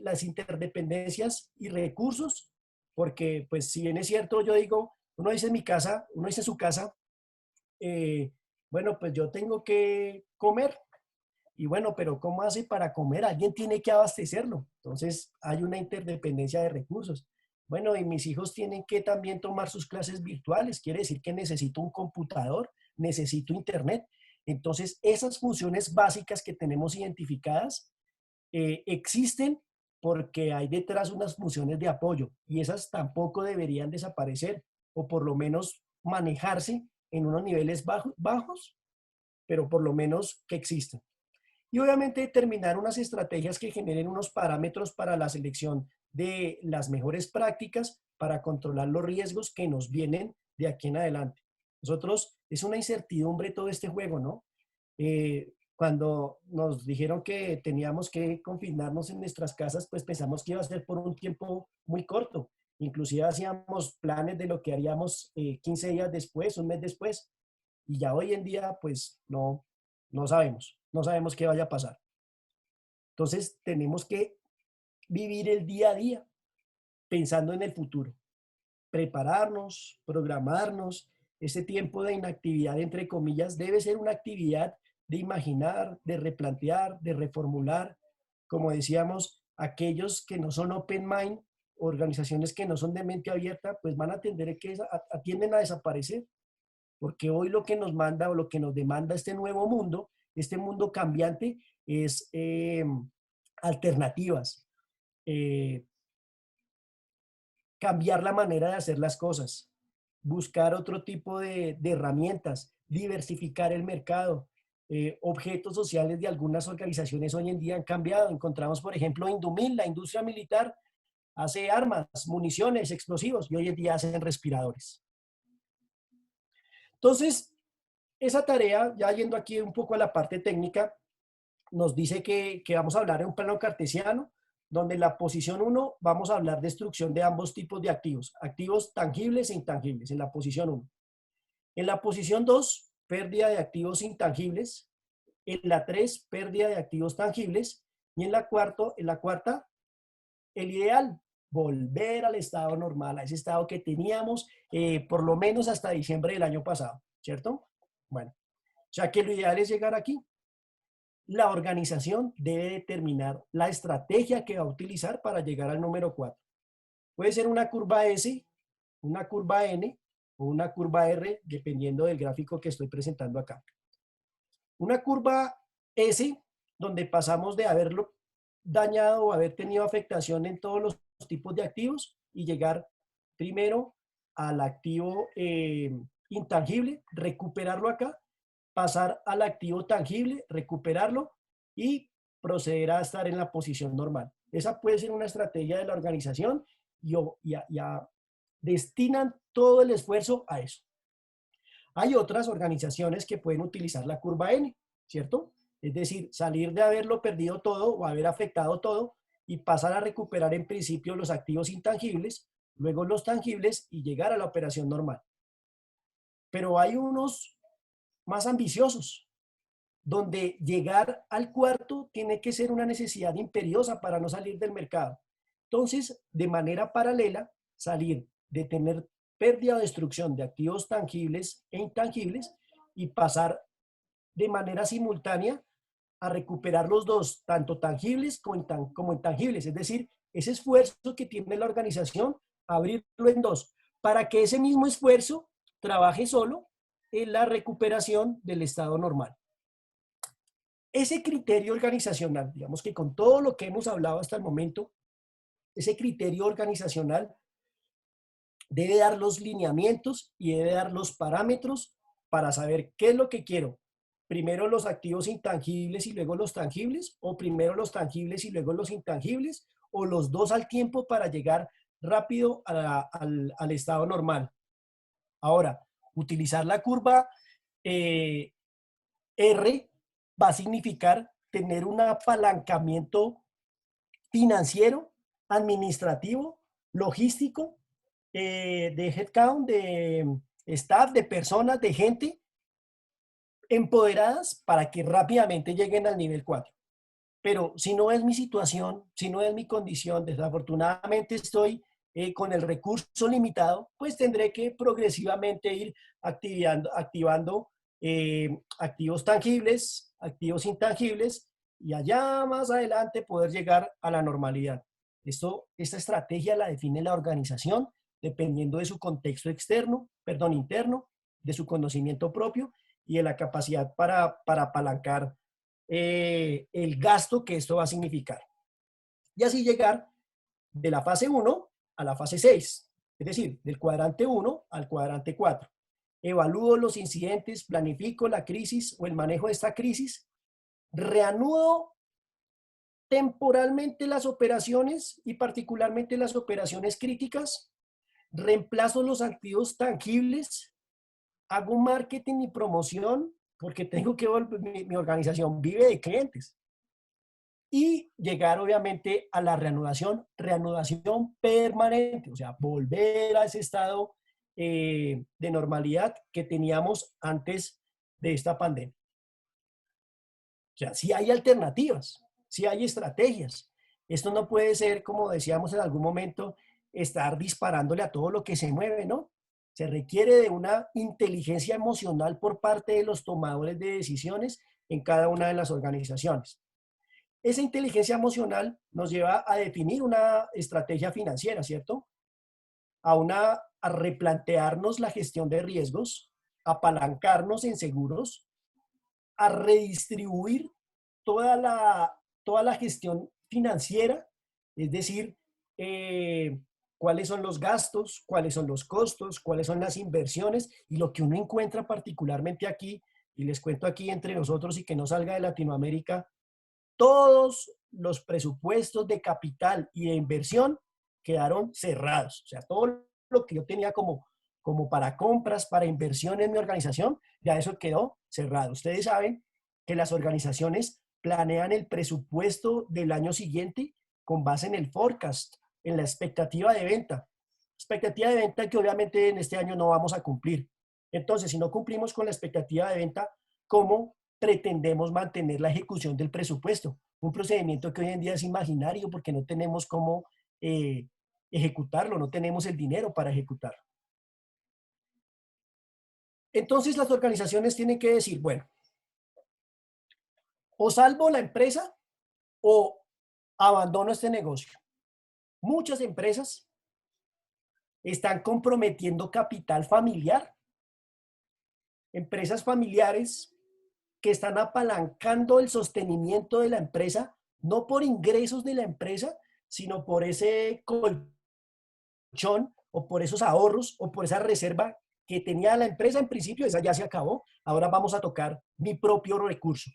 las interdependencias y recursos, porque pues si bien es cierto, yo digo, uno dice en mi casa, uno dice en su casa, bueno, pues yo tengo que comer. Y bueno, pero ¿cómo hace para comer? Alguien tiene que abastecerlo. Entonces hay una interdependencia de recursos. Bueno, y mis hijos tienen que también tomar sus clases virtuales. Quiere decir que necesito un computador, necesito internet. Entonces, esas funciones básicas que tenemos identificadas existen porque hay detrás unas funciones de apoyo y esas tampoco deberían desaparecer o por lo menos manejarse en unos niveles bajos, pero por lo menos que existan. Y obviamente determinar unas estrategias que generen unos parámetros para la selección de las mejores prácticas para controlar los riesgos que nos vienen de aquí en adelante. Nosotros, es una incertidumbre todo este juego, ¿no? Cuando nos dijeron que teníamos que confinarnos en nuestras casas, pues pensamos que iba a ser por un tiempo muy corto. Inclusive hacíamos planes de lo que haríamos 15 días después, un mes después, y ya hoy en día, pues no sabemos, no sabemos qué vaya a pasar. Entonces, tenemos que vivir el día a día pensando en el futuro, prepararnos, programarnos. Ese tiempo de inactividad, entre comillas, debe ser una actividad de imaginar, de replantear, de reformular. Como decíamos, aquellos que no son open mind, organizaciones que no son de mente abierta, pues van a tender que atienden a desaparecer. Porque hoy lo que nos manda o lo que nos demanda este nuevo mundo, este mundo cambiante, es alternativas, eh, cambiar la manera de hacer las cosas, buscar otro tipo de herramientas, diversificar el mercado. Objetos sociales de algunas organizaciones hoy en día han cambiado. Encontramos, por ejemplo, Indumil, la industria militar, hace armas, municiones, explosivos y hoy en día hacen respiradores. Entonces, esa tarea, ya yendo aquí un poco a la parte técnica, nos dice que vamos a hablar de un plano cartesiano, donde en la posición 1 vamos a hablar de destrucción de ambos tipos de activos, activos tangibles e intangibles, en la posición 1. En la posición 2, pérdida de activos intangibles. En la 3, pérdida de activos tangibles. Y en la cuarta, el ideal, volver al estado normal, a ese estado que teníamos por lo menos hasta diciembre del año pasado, ¿cierto? Bueno, o sea que lo ideal es llegar aquí. La organización debe determinar la estrategia que va a utilizar para llegar al número 4. Puede ser una curva S, una curva N o una curva R, dependiendo del gráfico que estoy presentando acá. Una curva S, donde pasamos de haberlo dañado o haber tenido afectación en todos los tipos de activos y llegar primero al activo intangible, recuperarlo acá, pasar al activo tangible, recuperarlo y proceder a estar en la posición normal. Esa puede ser una estrategia de la organización y destinan todo el esfuerzo a eso. Hay otras organizaciones que pueden utilizar la curva N, ¿cierto? Es decir, salir de haberlo perdido todo o haber afectado todo y pasar a recuperar en principio los activos intangibles, luego los tangibles y llegar a la operación normal. Pero hay unos más ambiciosos, donde llegar al cuarto tiene que ser una necesidad imperiosa para no salir del mercado. Entonces, de manera paralela, salir de tener pérdida o destrucción de activos tangibles e intangibles y pasar de manera simultánea a recuperar los dos, tanto tangibles como intangibles. Es decir, ese esfuerzo que tiene la organización, abrirlo en dos, para que ese mismo esfuerzo trabaje solo en la recuperación del estado normal. Ese criterio organizacional, digamos que con todo lo que hemos hablado hasta el momento, ese criterio organizacional debe dar los lineamientos y debe dar los parámetros para saber qué es lo que quiero. Primero los activos intangibles y luego los tangibles, o primero los tangibles y luego los intangibles, o los dos al tiempo para llegar rápido al estado normal. Ahora, utilizar la curva R va a significar tener un apalancamiento financiero, administrativo, logístico, de headcount, de staff, de personas, de gente empoderadas para que rápidamente lleguen al nivel 4. Pero si no es mi situación, si no es mi condición, desafortunadamente estoy con el recurso limitado, pues tendré que progresivamente ir activando activos tangibles, activos intangibles y allá más adelante poder llegar a la normalidad. Esta estrategia la define la organización dependiendo de su contexto interno, de su conocimiento propio y de la capacidad para apalancar el gasto que esto va a significar. Y así llegar de la fase 1 a la fase 6, es decir, del cuadrante 1 al cuadrante 4. Evalúo los incidentes, planifico la crisis o el manejo de esta crisis, reanudo temporalmente las operaciones y particularmente las operaciones críticas, reemplazo los activos tangibles, hago marketing y promoción porque tengo que volver, mi organización vive de clientes. Y llegar obviamente a la reanudación permanente, o sea, volver a ese estado de normalidad que teníamos antes de esta pandemia. O sea, sí hay alternativas, sí hay estrategias. Esto no puede ser, como decíamos en algún momento, estar disparándole a todo lo que se mueve, ¿no? Se requiere de una inteligencia emocional por parte de los tomadores de decisiones en cada una de las organizaciones. Esa inteligencia emocional nos lleva a definir una estrategia financiera, ¿cierto? A replantearnos la gestión de riesgos, apalancarnos en seguros, a redistribuir toda la gestión financiera, es decir, cuáles son los gastos, cuáles son los costos, cuáles son las inversiones y lo que uno encuentra particularmente aquí, y les cuento aquí entre nosotros y que no salga de Latinoamérica, todos los presupuestos de capital y de inversión quedaron cerrados. O sea, todo lo que yo tenía como para compras, para inversión en mi organización, ya eso quedó cerrado. Ustedes saben que las organizaciones planean el presupuesto del año siguiente con base en el forecast, en la expectativa de venta. Expectativa de venta que obviamente en este año no vamos a cumplir. Entonces, si no cumplimos con la expectativa de venta, ¿cómo pretendemos mantener la ejecución del presupuesto? Un procedimiento que hoy en día es imaginario porque no tenemos cómo ejecutarlo, no tenemos el dinero para ejecutarlo. Entonces las organizaciones tienen que decir, bueno, o salvo la empresa o abandono este negocio. Muchas empresas están comprometiendo capital familiar, empresas familiares que están apalancando el sostenimiento de la empresa, no por ingresos de la empresa, sino por ese colchón o por esos ahorros o por esa reserva que tenía la empresa en principio, esa ya se acabó. Ahora vamos a tocar mi propio recurso,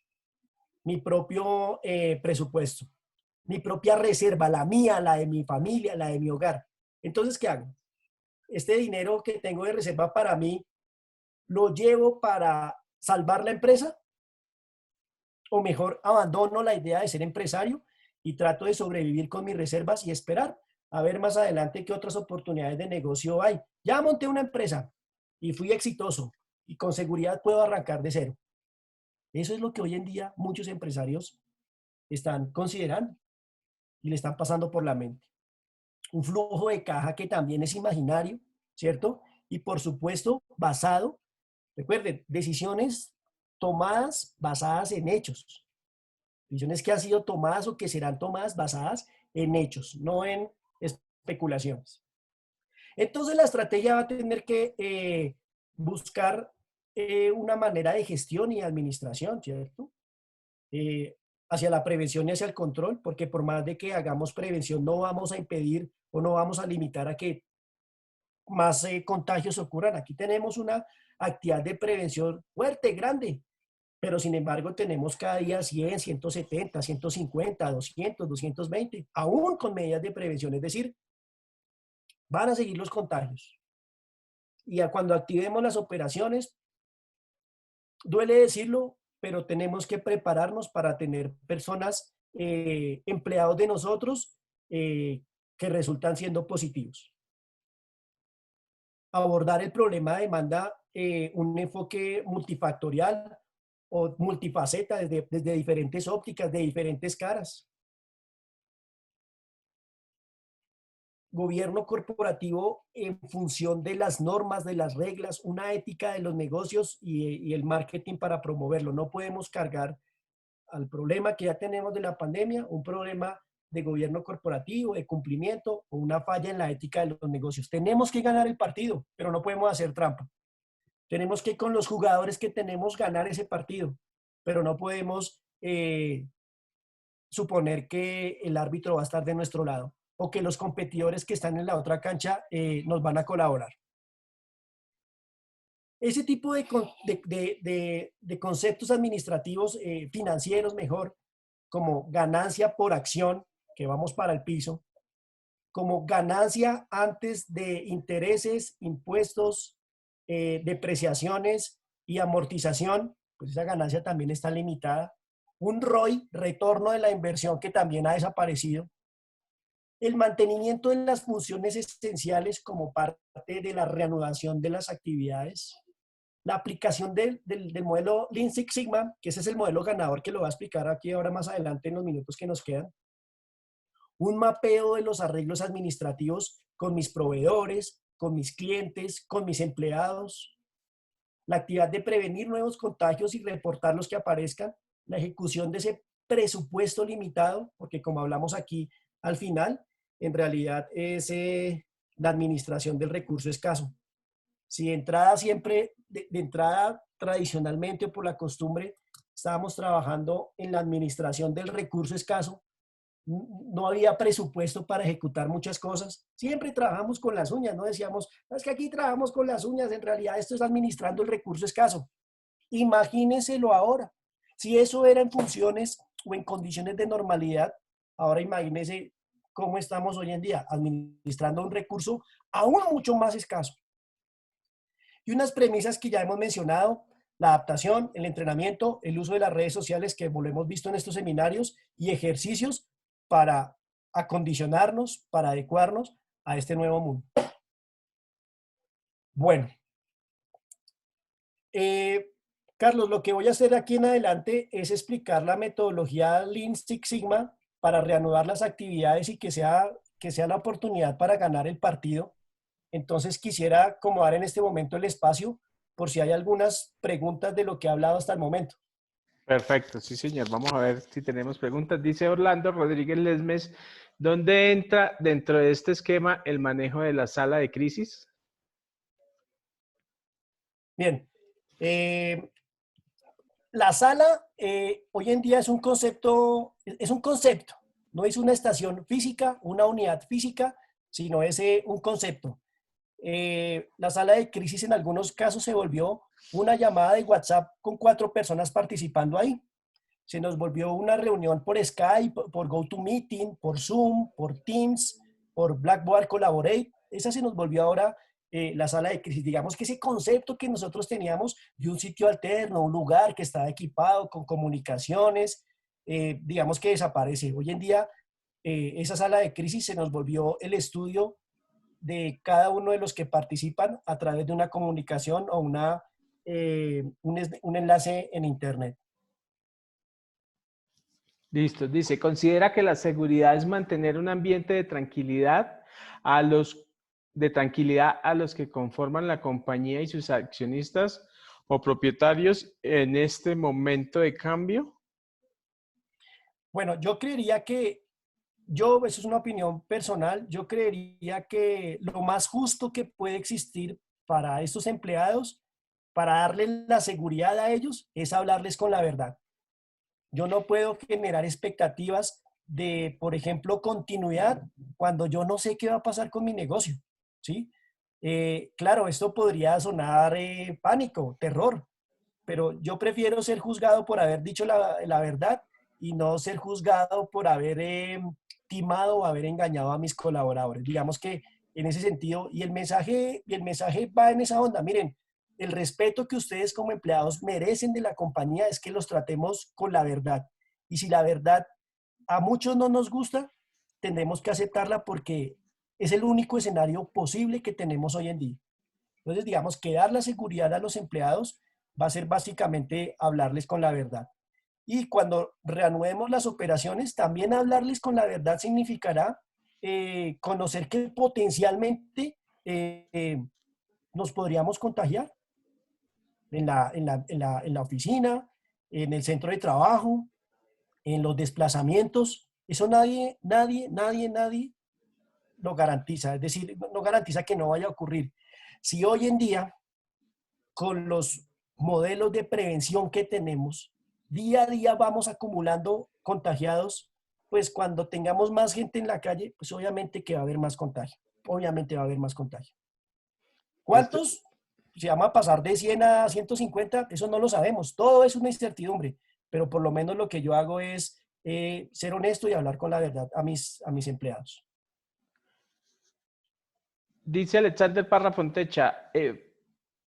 mi propio presupuesto, mi propia reserva, la mía, la de mi familia, la de mi hogar. Entonces, ¿qué hago? Este dinero que tengo de reserva para mí, ¿lo llevo para salvar la empresa? O mejor, abandono la idea de ser empresario y trato de sobrevivir con mis reservas y esperar a ver más adelante qué otras oportunidades de negocio hay. Ya monté una empresa y fui exitoso y con seguridad puedo arrancar de cero. Eso es lo que hoy en día muchos empresarios están considerando y le están pasando por la mente. Un flujo de caja que también es imaginario, ¿cierto? Y por supuesto basado, recuerden, decisiones tomadas basadas en hechos. Decisiones que han sido tomadas o que serán tomadas basadas en hechos, no en especulaciones. Entonces la estrategia va a tener que buscar una manera de gestión y administración, ¿cierto? Eh, hacia la prevención y hacia el control, porque por más de que hagamos prevención, no vamos a impedir o no vamos a limitar a que más contagios ocurran. Aquí tenemos una actividad de prevención fuerte, grande, pero sin embargo tenemos cada día 100, 170, 150, 200, 220, aún con medidas de prevención. Es decir, van a seguir los contagios. Y cuando activemos las operaciones, duele decirlo, pero tenemos que prepararnos para tener personas, empleados de nosotros, que resultan siendo positivos. Abordar el problema demanda un enfoque multifactorial o multifaceta desde diferentes ópticas, de diferentes caras. Gobierno corporativo en función de las normas, de las reglas, una ética de los negocios y el marketing para promoverlo. No podemos cargar al problema que ya tenemos de la pandemia, un problema de gobierno corporativo, de cumplimiento o una falla en la ética de los negocios. Tenemos que ganar el partido, pero no podemos hacer trampa. Tenemos que con los jugadores que tenemos ganar ese partido, pero no podemos suponer que el árbitro va a estar de nuestro lado o que los competidores que están en la otra cancha nos van a colaborar. Ese tipo de conceptos administrativos, financieros mejor, como ganancia por acción, que vamos para el piso, como ganancia antes de intereses, impuestos, depreciaciones y amortización, pues esa ganancia también está limitada. Un ROI, retorno de la inversión, que también ha desaparecido. El mantenimiento de las funciones esenciales como parte de la reanudación de las actividades. La aplicación del modelo Lean Six Sigma, que ese es el modelo ganador que lo va a explicar aquí ahora más adelante en los minutos que nos quedan. Un mapeo de los arreglos administrativos con mis proveedores, con mis clientes, con mis empleados. La actividad de prevenir nuevos contagios y reportar los que aparezcan. La ejecución de ese presupuesto limitado, porque como hablamos aquí al final, en realidad es la administración del recurso escaso. Si de entrada siempre, de entrada tradicionalmente o por la costumbre, estábamos trabajando en la administración del recurso escaso, no había presupuesto para ejecutar muchas cosas. Siempre trabajamos con las uñas, no decíamos, es que aquí trabajamos con las uñas, en realidad esto es administrando el recurso escaso. Imagínenselo ahora. Si eso era en funciones o en condiciones de normalidad, ahora imagínense cómo estamos hoy en día, administrando un recurso aún mucho más escaso. Y unas premisas que ya hemos mencionado: la adaptación, el entrenamiento, el uso de las redes sociales, que lo hemos visto en estos seminarios, y ejercicios para acondicionarnos, para adecuarnos a este nuevo mundo. Bueno, Carlos, lo que voy a hacer aquí en adelante es explicar la metodología Lean Six Sigma para reanudar las actividades y que sea que sea la oportunidad para ganar el partido. Entonces quisiera acomodar en este momento el espacio por si hay algunas preguntas de lo que he hablado hasta el momento. Perfecto, sí, señor. Vamos a ver si tenemos preguntas. Dice Orlando Rodríguez Lesmes, ¿dónde entra dentro de este esquema el manejo de la sala de crisis? Bien, la sala hoy en día es un concepto, no es una estación física, una unidad física, sino es un concepto. La sala de crisis en algunos casos se volvió una llamada de WhatsApp con 4 personas participando ahí. Se nos volvió una reunión por Skype, por GoToMeeting, por Zoom, por Teams, por Blackboard Collaborate. Esa se nos volvió ahora la sala de crisis. Digamos que ese concepto que nosotros teníamos de un sitio alterno, un lugar que estaba equipado con comunicaciones, digamos que desaparece. Hoy en día, esa sala de crisis se nos volvió el estudio de cada uno de los que participan a través de una comunicación o un enlace en Internet. Listo, dice, ¿considera que la seguridad es mantener un ambiente de tranquilidad a los que conforman la compañía y sus accionistas o propietarios en este momento de cambio? Bueno, yo creería que eso es una opinión personal, yo creería que lo más justo que puede existir para estos empleados, para darles la seguridad a ellos, es hablarles con la verdad. Yo no puedo generar expectativas de, por ejemplo, continuidad cuando yo no sé qué va a pasar con mi negocio, ¿sí? Claro, esto podría sonar pánico, terror, pero yo prefiero ser juzgado por haber dicho la verdad y no ser juzgado por haber timado o haber engañado a mis colaboradores. Digamos que en ese sentido, y el mensaje va en esa onda. Miren, el respeto que ustedes como empleados merecen de la compañía es que los tratemos con la verdad. Y si la verdad a muchos no nos gusta, tendremos que aceptarla porque es el único escenario posible que tenemos hoy en día. Entonces, digamos que dar la seguridad a los empleados va a ser básicamente hablarles con la verdad. Y cuando reanudemos las operaciones, también hablarles con la verdad significará conocer que potencialmente nos podríamos contagiar en la oficina, en el centro de trabajo, en los desplazamientos. Eso nadie lo garantiza. Es decir, no garantiza que no vaya a ocurrir. Si hoy en día, con los modelos de prevención que tenemos, día a día vamos acumulando contagiados, pues cuando tengamos más gente en la calle, pues obviamente que va a haber más contagio. Obviamente va a haber más contagio. Listo. ¿Cuántos? Se llama pasar de 100 a 150, eso no lo sabemos. Todo es una incertidumbre, pero por lo menos lo que yo hago es ser honesto y hablar con la verdad a mis empleados. Dice Alexander Parra Fontecha,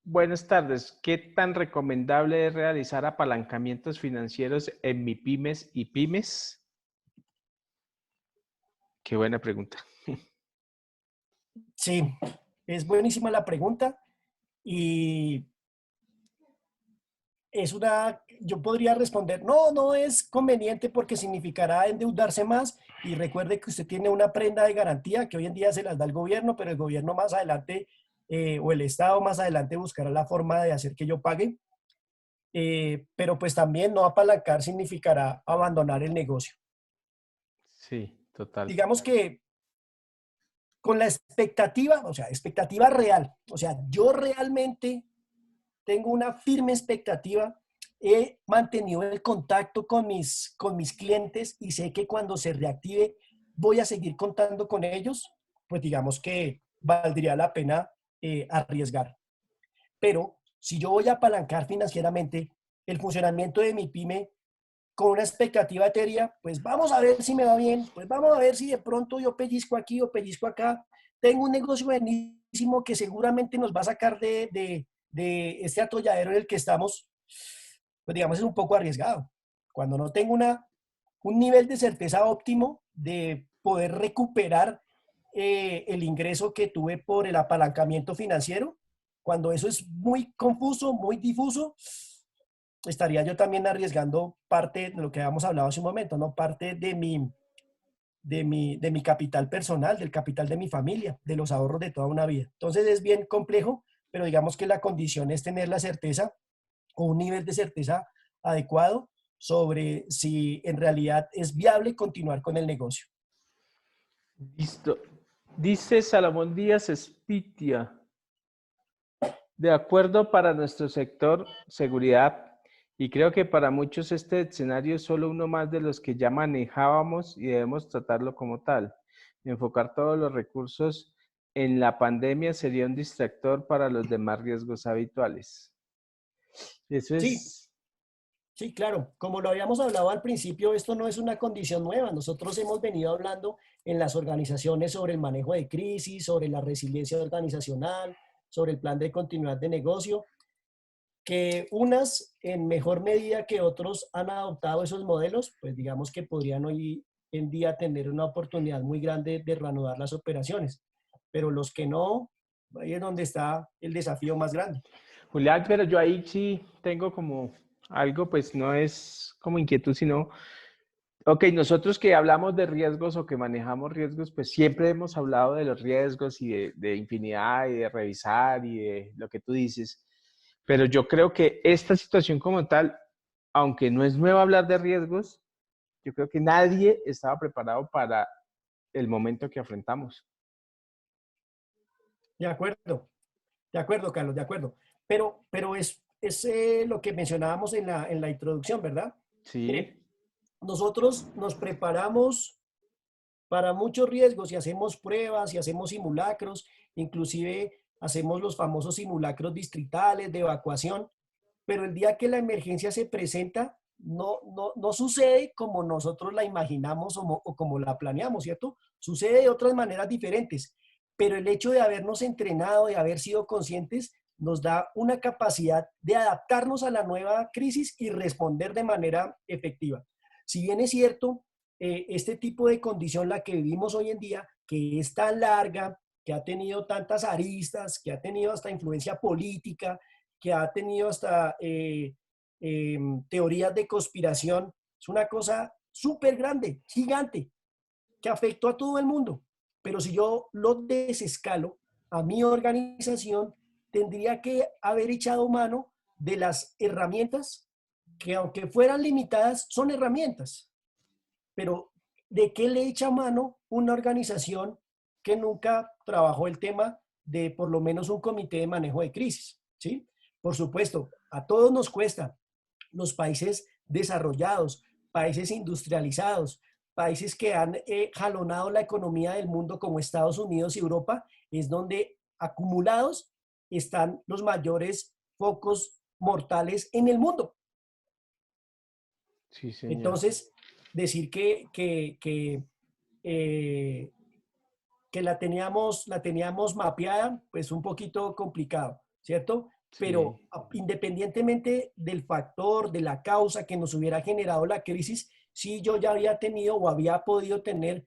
buenas tardes. ¿Qué tan recomendable es realizar apalancamientos financieros en MIPYMES y pymes? Qué buena pregunta. Sí, es buenísima la pregunta y yo podría responder, no, no es conveniente porque significará endeudarse más y recuerde que usted tiene una prenda de garantía que hoy en día se las da el gobierno, pero el gobierno más adelante o el Estado más adelante buscará la forma de hacer que yo pague. Pero pues también no apalancar significará abandonar el negocio. Sí, total. Digamos que con la expectativa, o sea, expectativa real, o sea, yo realmente tengo una firme expectativa. He mantenido el contacto con mis clientes y sé que cuando se reactive voy a seguir contando con ellos, pues digamos que valdría la pena arriesgar. Pero si yo voy a apalancar financieramente el funcionamiento de mi pyme con una expectativa etérea, pues vamos a ver si me va bien, pues vamos a ver si de pronto yo pellizco aquí o pellizco acá. Tengo un negocio buenísimo que seguramente nos va a sacar de este atolladero en el que estamos, pues digamos es un poco arriesgado. Cuando no tengo un nivel de certeza óptimo de poder recuperar el ingreso que tuve por el apalancamiento financiero, cuando eso es muy confuso, muy difuso, estaría yo también arriesgando parte de lo que habíamos hablado hace un momento, ¿no? Parte de de mi capital personal, del capital de mi familia, de los ahorros de toda una vida. Entonces es bien complejo, pero digamos que la condición es tener la certeza o un nivel de certeza adecuado sobre si en realidad es viable continuar con el negocio. Listo. Dice Salomón Díaz Espitia, de acuerdo para nuestro sector, seguridad, y creo que para muchos este escenario es solo uno más de los que ya manejábamos y debemos tratarlo como tal. Enfocar todos los recursos en la pandemia sería un distractor para los demás riesgos habituales. Eso Sí, es, sí, claro. Como lo habíamos hablado al principio, esto no es una condición nueva. Nosotros hemos venido hablando en las organizaciones sobre el manejo de crisis, sobre la resiliencia organizacional, sobre el plan de continuidad de negocio, que unas en mejor medida que otros han adoptado esos modelos, pues digamos que podrían hoy en día tener una oportunidad muy grande de reanudar las operaciones. Pero los que no, ahí es donde está el desafío más grande. Julián, pero yo ahí sí tengo como algo, pues no es como inquietud, sino, ok, nosotros que hablamos de riesgos o que manejamos riesgos, pues siempre hemos hablado de los riesgos y de infinidad y de revisar y de lo que tú dices, pero yo creo que esta situación como tal, aunque no es nuevo hablar de riesgos, yo creo que nadie estaba preparado para el momento que afrontamos. De acuerdo, Carlos, de acuerdo. Pero es lo que mencionábamos en la introducción, ¿verdad? Sí, Que nosotros nos preparamos para muchos riesgos y hacemos pruebas y hacemos simulacros, inclusive hacemos los famosos simulacros distritales de evacuación, pero el día que la emergencia se presenta, no sucede como nosotros la imaginamos o como la planeamos, ¿cierto? Sucede de otras maneras diferentes, pero el hecho de habernos entrenado, de haber sido conscientes, nos da una capacidad de adaptarnos a la nueva crisis y responder de manera efectiva. Si bien es cierto, este tipo de condición, la que vivimos hoy en día, que es tan larga, que ha tenido tantas aristas, que ha tenido hasta influencia política, que ha tenido hasta teorías de conspiración, es una cosa súper grande, gigante, que afectó a todo el mundo. Pero si yo lo desescalo a mi organización, tendría que haber echado mano de las herramientas que aunque fueran limitadas, son herramientas. Pero ¿de qué le echa mano una organización que nunca trabajó el tema de por lo menos un comité de manejo de crisis? ¿Sí? Por supuesto, a todos nos cuesta. Los países desarrollados, países industrializados, países que han jalonado la economía del mundo como Estados Unidos y Europa, es donde acumulados están los mayores focos mortales en el mundo. sí, señor. Entonces, decir eh, que la teníamos mapeada, pues un poquito complicado, ¿cierto? Sí. Pero independientemente del factor, de la causa que nos hubiera generado la crisis, sí yo ya había tenido o había podido tener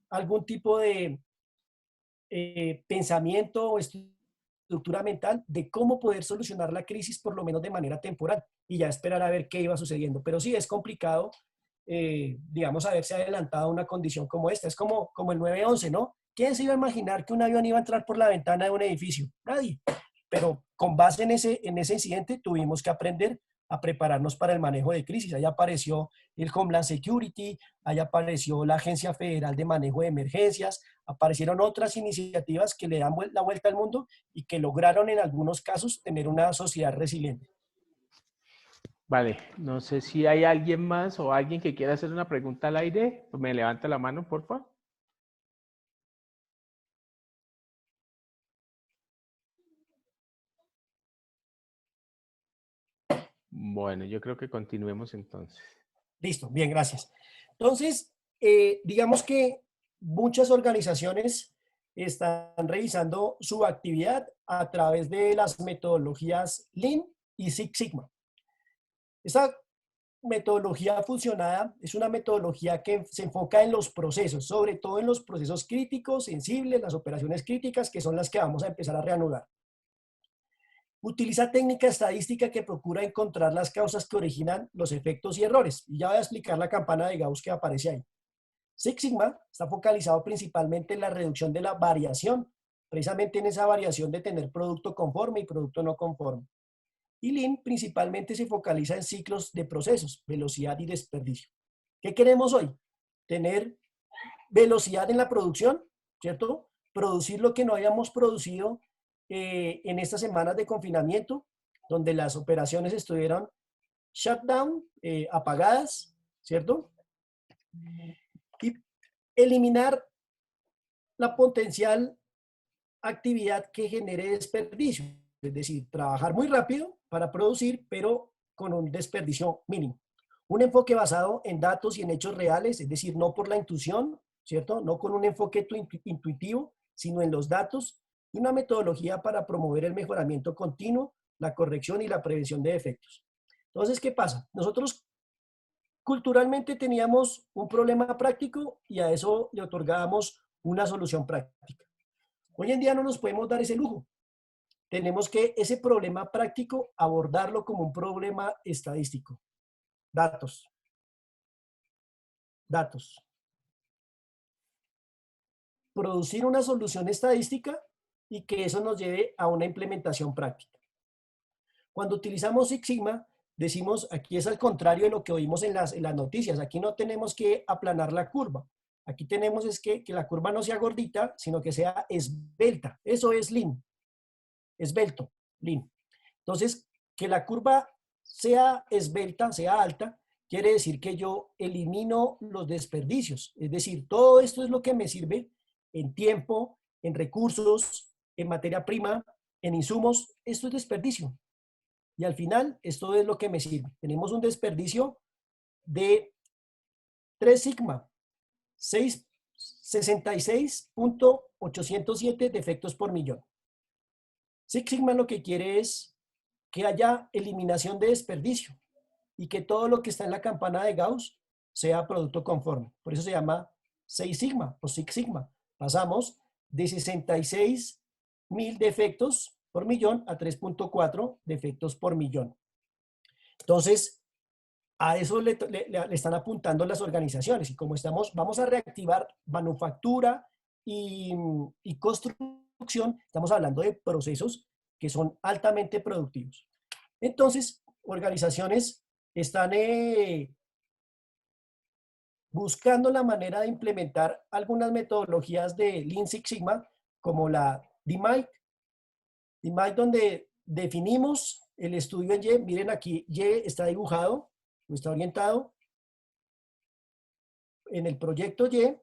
algún tipo de pensamiento o estructura mental de cómo poder solucionar la crisis por lo menos de manera temporal y ya esperar a ver qué iba sucediendo. Pero sí es complicado, digamos, haberse adelantado a una condición como esta. Es como el 911, ¿no? ¿Quién se iba a imaginar que un avión iba a entrar por la ventana de un edificio? Nadie. Pero con base en ese incidente tuvimos que aprender a prepararnos para el manejo de crisis. Ahí apareció el Homeland Security, ahí apareció la Agencia Federal de Manejo de Emergencias, aparecieron otras iniciativas que le dan la vuelta al mundo y que lograron en algunos casos tener una sociedad resiliente. Vale, no sé si hay alguien más o alguien que quiera hacer una pregunta al aire. Me levanta la mano, por favor. Bueno, yo creo que continuemos entonces. Listo, bien, gracias. Entonces, digamos que muchas organizaciones están revisando su actividad a través de las metodologías Lean y Six Sigma. Esta metodología fusionada es una metodología que se enfoca en los procesos, sobre todo en los procesos críticos, sensibles, las operaciones críticas, que son las que vamos a empezar a reanudar. Utiliza técnica estadística que procura encontrar las causas que originan los efectos y errores. Y ya voy a explicar la campana de Gauss que aparece ahí. Six Sigma está focalizado principalmente en la reducción de la variación, precisamente en esa variación de tener producto conforme y producto no conforme. Y Lean principalmente se focaliza en ciclos de procesos, velocidad y desperdicio. ¿Qué queremos hoy? Tener velocidad en la producción, ¿cierto? Producir lo que no habíamos producido en estas semanas de confinamiento, donde las operaciones estuvieron shutdown, apagadas, ¿cierto? Y eliminar la potencial actividad que genere desperdicio, es decir, trabajar muy rápido para producir, pero con un desperdicio mínimo. Un enfoque basado en datos y en hechos reales, es decir, no por la intuición, ¿cierto? No con un enfoque intuitivo, sino en los datos, y una metodología para promover el mejoramiento continuo, la corrección y la prevención de defectos. Entonces, ¿qué pasa? Nosotros culturalmente teníamos un problema práctico y a eso le otorgábamos una solución práctica. Hoy en día no nos podemos dar ese lujo. Tenemos que ese problema práctico abordarlo como un problema estadístico. Datos, datos. Producir una solución estadística y que eso nos lleve a una implementación práctica. Cuando utilizamos Six Sigma, decimos, aquí es al contrario de lo que oímos en las noticias. Aquí no tenemos que aplanar la curva. Aquí tenemos es que la curva no sea gordita, sino que sea esbelta. Eso es Lean. Esbelto, Lean. Entonces, que la curva sea esbelta, sea alta, quiere decir que yo elimino los desperdicios. Es decir, todo esto es lo que me sirve en tiempo, en recursos, en materia prima, en insumos. Esto es desperdicio. Y al final, esto es lo que me sirve. Tenemos un desperdicio de 3 sigma, 66.807 defectos por millón. Six Sigma lo que quiere es que haya eliminación de desperdicio y que todo lo que está en la campana de Gauss sea producto conforme. Por eso se llama 6 Sigma o Six Sigma. Pasamos de 66.000 defectos por millón a 3.4 defectos por millón. Entonces, a eso le están apuntando las organizaciones y como vamos a reactivar manufactura y construcción, estamos hablando de procesos que son altamente productivos. Entonces, organizaciones están buscando la manera de implementar algunas metodologías de Lean Six Sigma, como la DMAIC, donde definimos el estudio en Y. Miren aquí, Y está dibujado, está orientado en el proyecto y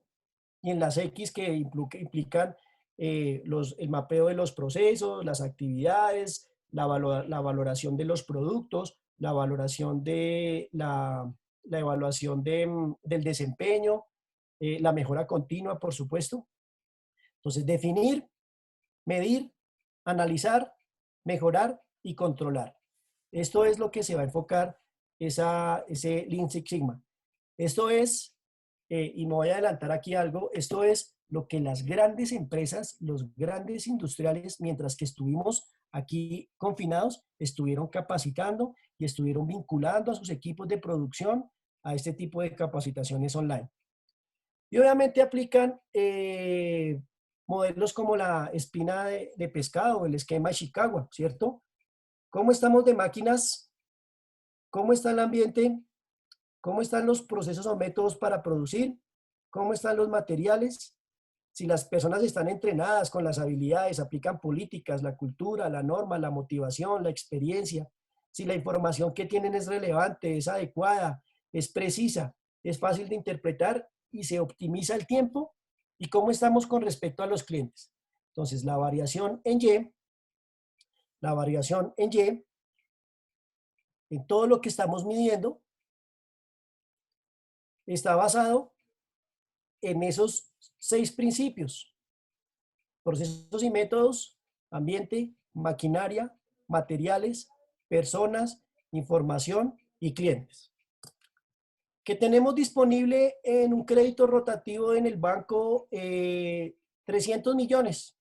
en las X que implican el mapeo de los procesos, las actividades, la valoración de los productos, la valoración de la evaluación del desempeño, la mejora continua, por supuesto. Entonces, definir, medir, analizar, mejorar y controlar. Esto es lo que se va a enfocar ese Lean Six Sigma. Esto es, y me voy a adelantar aquí algo, esto es lo que las grandes empresas, los grandes industriales, mientras que estuvimos aquí confinados, estuvieron capacitando y estuvieron vinculando a sus equipos de producción a este tipo de capacitaciones online. Y obviamente aplican modelos como la espina de pescado, el esquema Ishikawa, ¿cierto? ¿Cómo estamos de máquinas? ¿Cómo está el ambiente? ¿Cómo están los procesos o métodos para producir? ¿Cómo están los materiales? Si las personas están entrenadas con las habilidades, aplican políticas, la cultura, la norma, la motivación, la experiencia. Si la información que tienen es relevante, es adecuada, es precisa, es fácil de interpretar y se optimiza el tiempo. ¿Y cómo estamos con respecto a los clientes? Entonces, la variación en Y, en todo lo que estamos midiendo, está basado en esos 6 principios: procesos y métodos, ambiente, maquinaria, materiales, personas, información y clientes. Que tenemos disponible en un crédito rotativo en el banco 300 millones.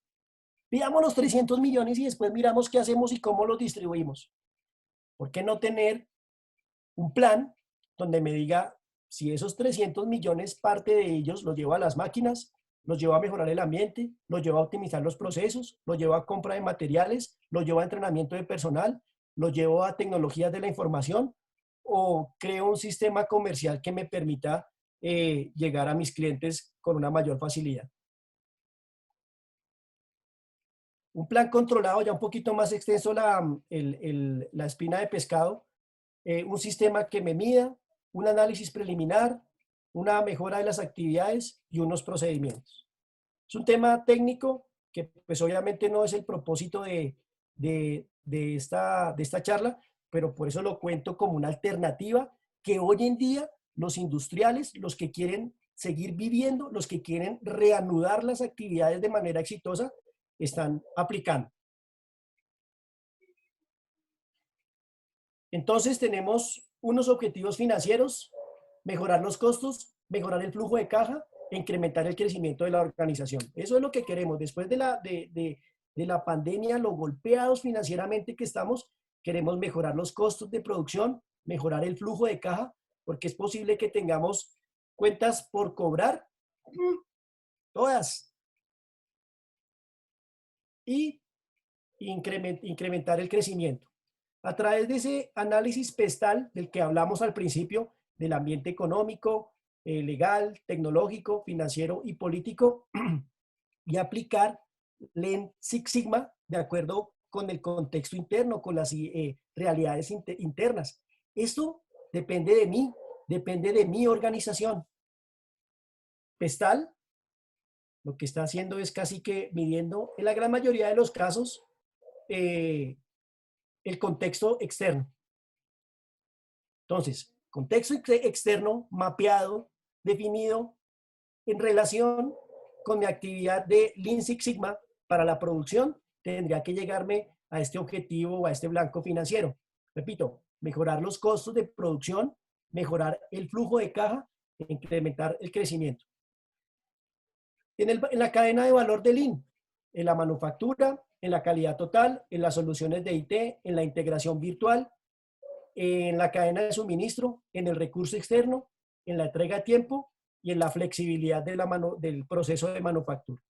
Pidamos los 300 millones y después miramos qué hacemos y cómo los distribuimos. ¿Por qué no tener un plan donde me diga si esos 300 millones, parte de ellos los llevo a las máquinas, los llevo a mejorar el ambiente, los llevo a optimizar los procesos, los llevo a compra de materiales, los llevo a entrenamiento de personal, los llevo a tecnologías de la información, o creo un sistema comercial que me permita llegar a mis clientes con una mayor facilidad. Un plan controlado, ya un poquito más extenso la espina de pescado, un sistema que me mida, un análisis preliminar, una mejora de las actividades y unos procedimientos. Es un tema técnico que pues obviamente no es el propósito de esta charla, pero por eso lo cuento como una alternativa que hoy en día los industriales, los que quieren seguir viviendo, los que quieren reanudar las actividades de manera exitosa, están aplicando. Entonces tenemos unos objetivos financieros, mejorar los costos, mejorar el flujo de caja e incrementar el crecimiento de la organización. Eso es lo que queremos. Después de la pandemia, lo golpeados financieramente que estamos, queremos mejorar los costos de producción, mejorar el flujo de caja, porque es posible que tengamos cuentas por cobrar, todas, y incrementar el crecimiento. A través de ese análisis PESTAL del que hablamos al principio, del ambiente económico, legal, tecnológico, financiero y político, y aplicar Lean Six Sigma de acuerdo con el contexto interno, con las realidades internas. Esto depende de mí, depende de mi organización. PESTAL lo que está haciendo es casi que midiendo, en la gran mayoría de los casos, el contexto externo. Entonces, contexto externo mapeado, definido en relación con mi actividad de Lean Six Sigma para la producción, tendría que llegarme a este objetivo o a este blanco financiero. Repito, mejorar los costos de producción, mejorar el flujo de caja e incrementar el crecimiento. En la cadena de valor de Lean, en la manufactura, en la calidad total, en las soluciones de IT, en la integración virtual, en la cadena de suministro, en el recurso externo, en la entrega a tiempo y en la flexibilidad del proceso de manufactura.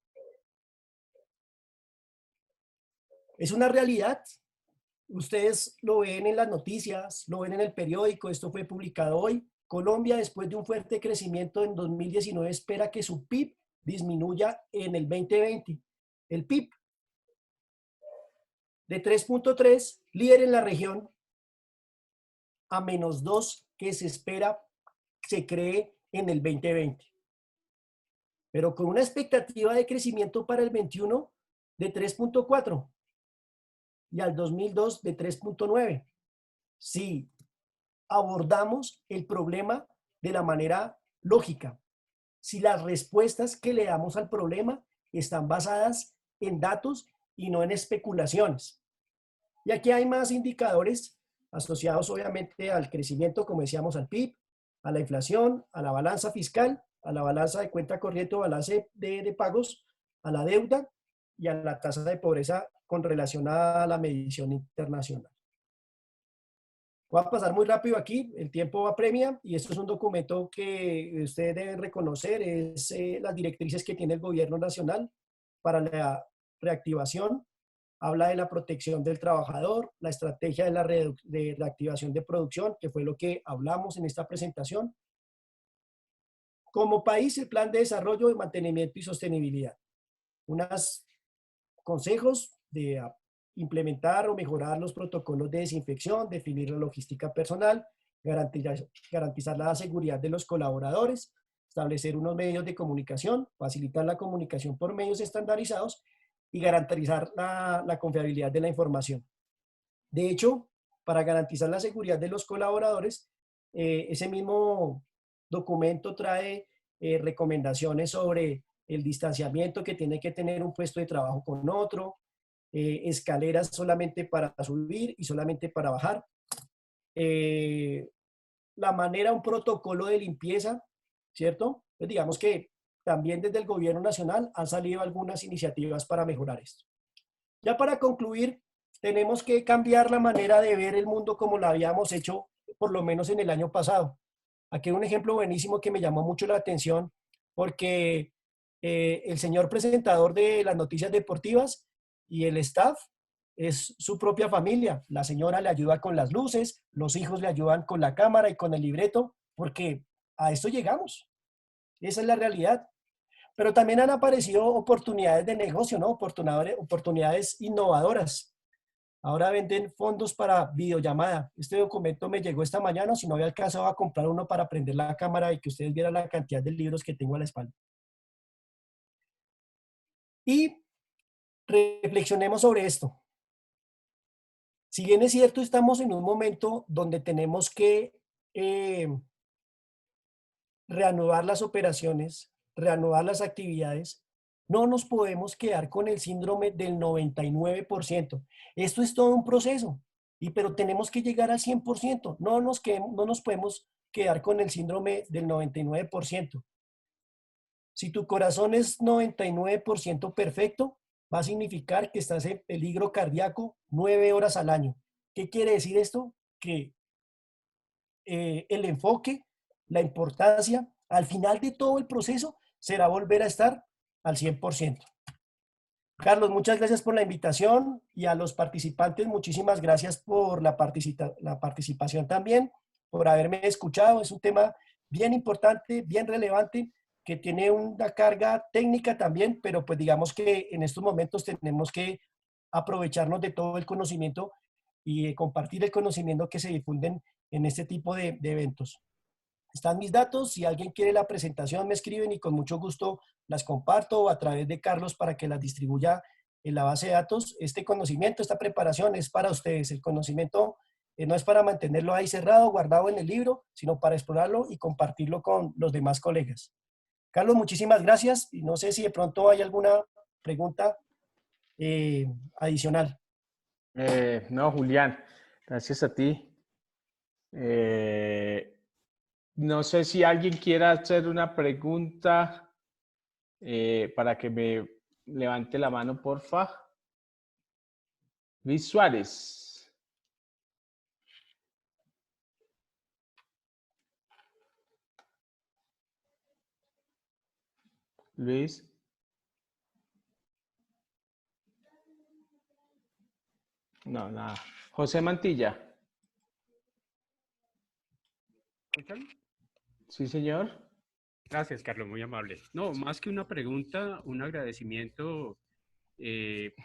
Es una realidad. Ustedes lo ven en las noticias, lo ven en el periódico, esto fue publicado hoy. Colombia, después de un fuerte crecimiento en 2019, espera que su PIB disminuya en el 2020. El PIB de 3.3, líder en la región, a -2 que se espera, se cree en el 2020. Pero con una expectativa de crecimiento para el 21 de 3.4 y al 2002 de 3.9. Si abordamos el problema de la manera lógica, si las respuestas que le damos al problema están basadas en datos y no en especulaciones. Y aquí hay más indicadores asociados obviamente al crecimiento, como decíamos, al PIB, a la inflación, a la balanza fiscal, a la balanza de cuenta corriente o balance de pagos, a la deuda y a la tasa de pobreza con relación a la medición internacional. Voy a pasar muy rápido aquí, el tiempo apremia y esto es un documento que ustedes deben reconocer, es las directrices que tiene el gobierno nacional para la reactivación. Habla de la protección del trabajador, la estrategia de la activación de producción, que fue lo que hablamos en esta presentación. Como país, el plan de desarrollo, de mantenimiento y sostenibilidad. Unos consejos de implementar o mejorar los protocolos de desinfección, definir la logística personal, garantizar la seguridad de los colaboradores, establecer unos medios de comunicación, facilitar la comunicación por medios estandarizados y garantizar la confiabilidad de la información. De hecho, para garantizar la seguridad de los colaboradores, ese mismo documento trae recomendaciones sobre el distanciamiento que tiene que tener un puesto de trabajo con otro, escaleras solamente para subir y solamente para bajar, la manera, un protocolo de limpieza, ¿cierto? Pues digamos que también desde el gobierno nacional han salido algunas iniciativas para mejorar esto. Ya para concluir, tenemos que cambiar la manera de ver el mundo como lo habíamos hecho por lo menos en el año pasado. Aquí hay un ejemplo buenísimo que me llamó mucho la atención porque el señor presentador de las noticias deportivas y el staff es su propia familia. La señora le ayuda con las luces, los hijos le ayudan con la cámara y con el libreto, porque a esto llegamos. Esa es la realidad. Pero también han aparecido oportunidades de negocio, ¿no? Oportunidades innovadoras. Ahora venden fondos para videollamada. Este documento me llegó esta mañana, si no había alcanzado a comprar uno para prender la cámara y que ustedes vieran la cantidad de libros que tengo a la espalda. Y reflexionemos sobre esto. Si bien es cierto, estamos en un momento donde tenemos que eh, reanudar las operaciones, reanudar las actividades, no nos podemos quedar con el síndrome del 99%. Esto es todo un proceso, pero tenemos que llegar al 100%. No nos podemos quedar con el síndrome del 99%. Si tu corazón es 99% perfecto, va a significar que estás en peligro cardíaco 9 horas al año. ¿Qué quiere decir esto? Que el enfoque, la importancia, al final de todo el proceso, será volver a estar al 100%. Carlos, muchas gracias por la invitación y a los participantes, muchísimas gracias por la participación también, por haberme escuchado. Es un tema bien importante, bien relevante, que tiene una carga técnica también, pero pues digamos que en estos momentos tenemos que aprovecharnos de todo el conocimiento y compartir el conocimiento que se difunden en este tipo de eventos. Están mis datos, si alguien quiere la presentación me escriben y con mucho gusto las comparto a través de Carlos para que las distribuya en la base de datos. Este conocimiento, esta preparación es para ustedes. El conocimiento no es para mantenerlo ahí cerrado, guardado en el libro, sino para explorarlo y compartirlo con los demás colegas. Carlos, muchísimas gracias y no sé si de pronto hay alguna pregunta adicional. No, Julián, gracias a ti. No sé si alguien quiera hacer una pregunta para que me levante la mano, porfa. Luis Suárez. Luis. No, nada. José Mantilla. ¿Escuchan? Sí, señor. Gracias, Carlos, muy amable. No, más que una pregunta, un agradecimiento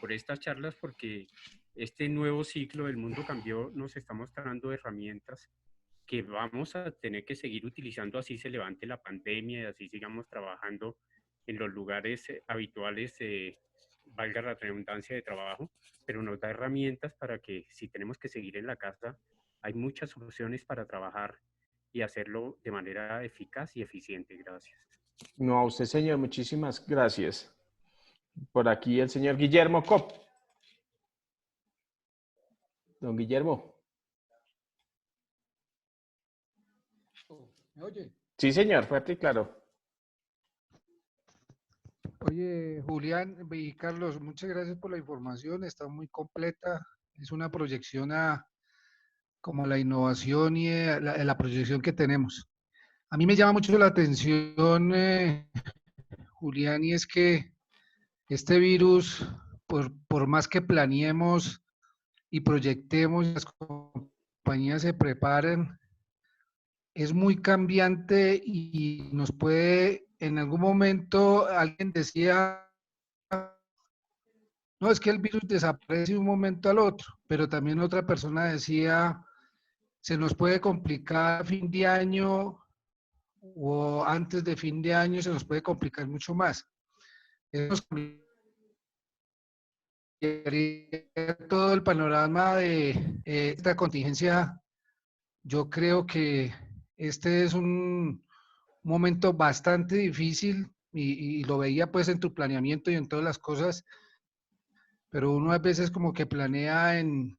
por estas charlas, porque este nuevo ciclo del mundo cambió, nos está mostrando herramientas que vamos a tener que seguir utilizando así se levante la pandemia y así sigamos trabajando en los lugares habituales, valga la redundancia de trabajo, pero nos da herramientas para que si tenemos que seguir en la casa, hay muchas opciones para trabajar y hacerlo de manera eficaz y eficiente. Gracias. No, a usted, señor, muchísimas gracias. Por aquí el señor Guillermo Cop. Don Guillermo. ¿Me oye? Sí, señor, fuerte y claro. Oye, Julián y Carlos, muchas gracias por la información, está muy completa, es una proyección a como la innovación y la proyección que tenemos. A mí me llama mucho la atención, Julián, y es que este virus, por más que planeemos y proyectemos, las compañías se preparen, es muy cambiante y nos puede, en algún momento, alguien decía, no, es que el virus desaparece de un momento al otro, pero también otra persona decía, se nos puede complicar a fin de año o antes de fin de año se nos puede complicar mucho más. Eso nos cambiaría todo el panorama de esta contingencia. Yo creo que este es un momento bastante difícil y lo veía pues en tu planeamiento y en todas las cosas, pero uno a veces como que planea en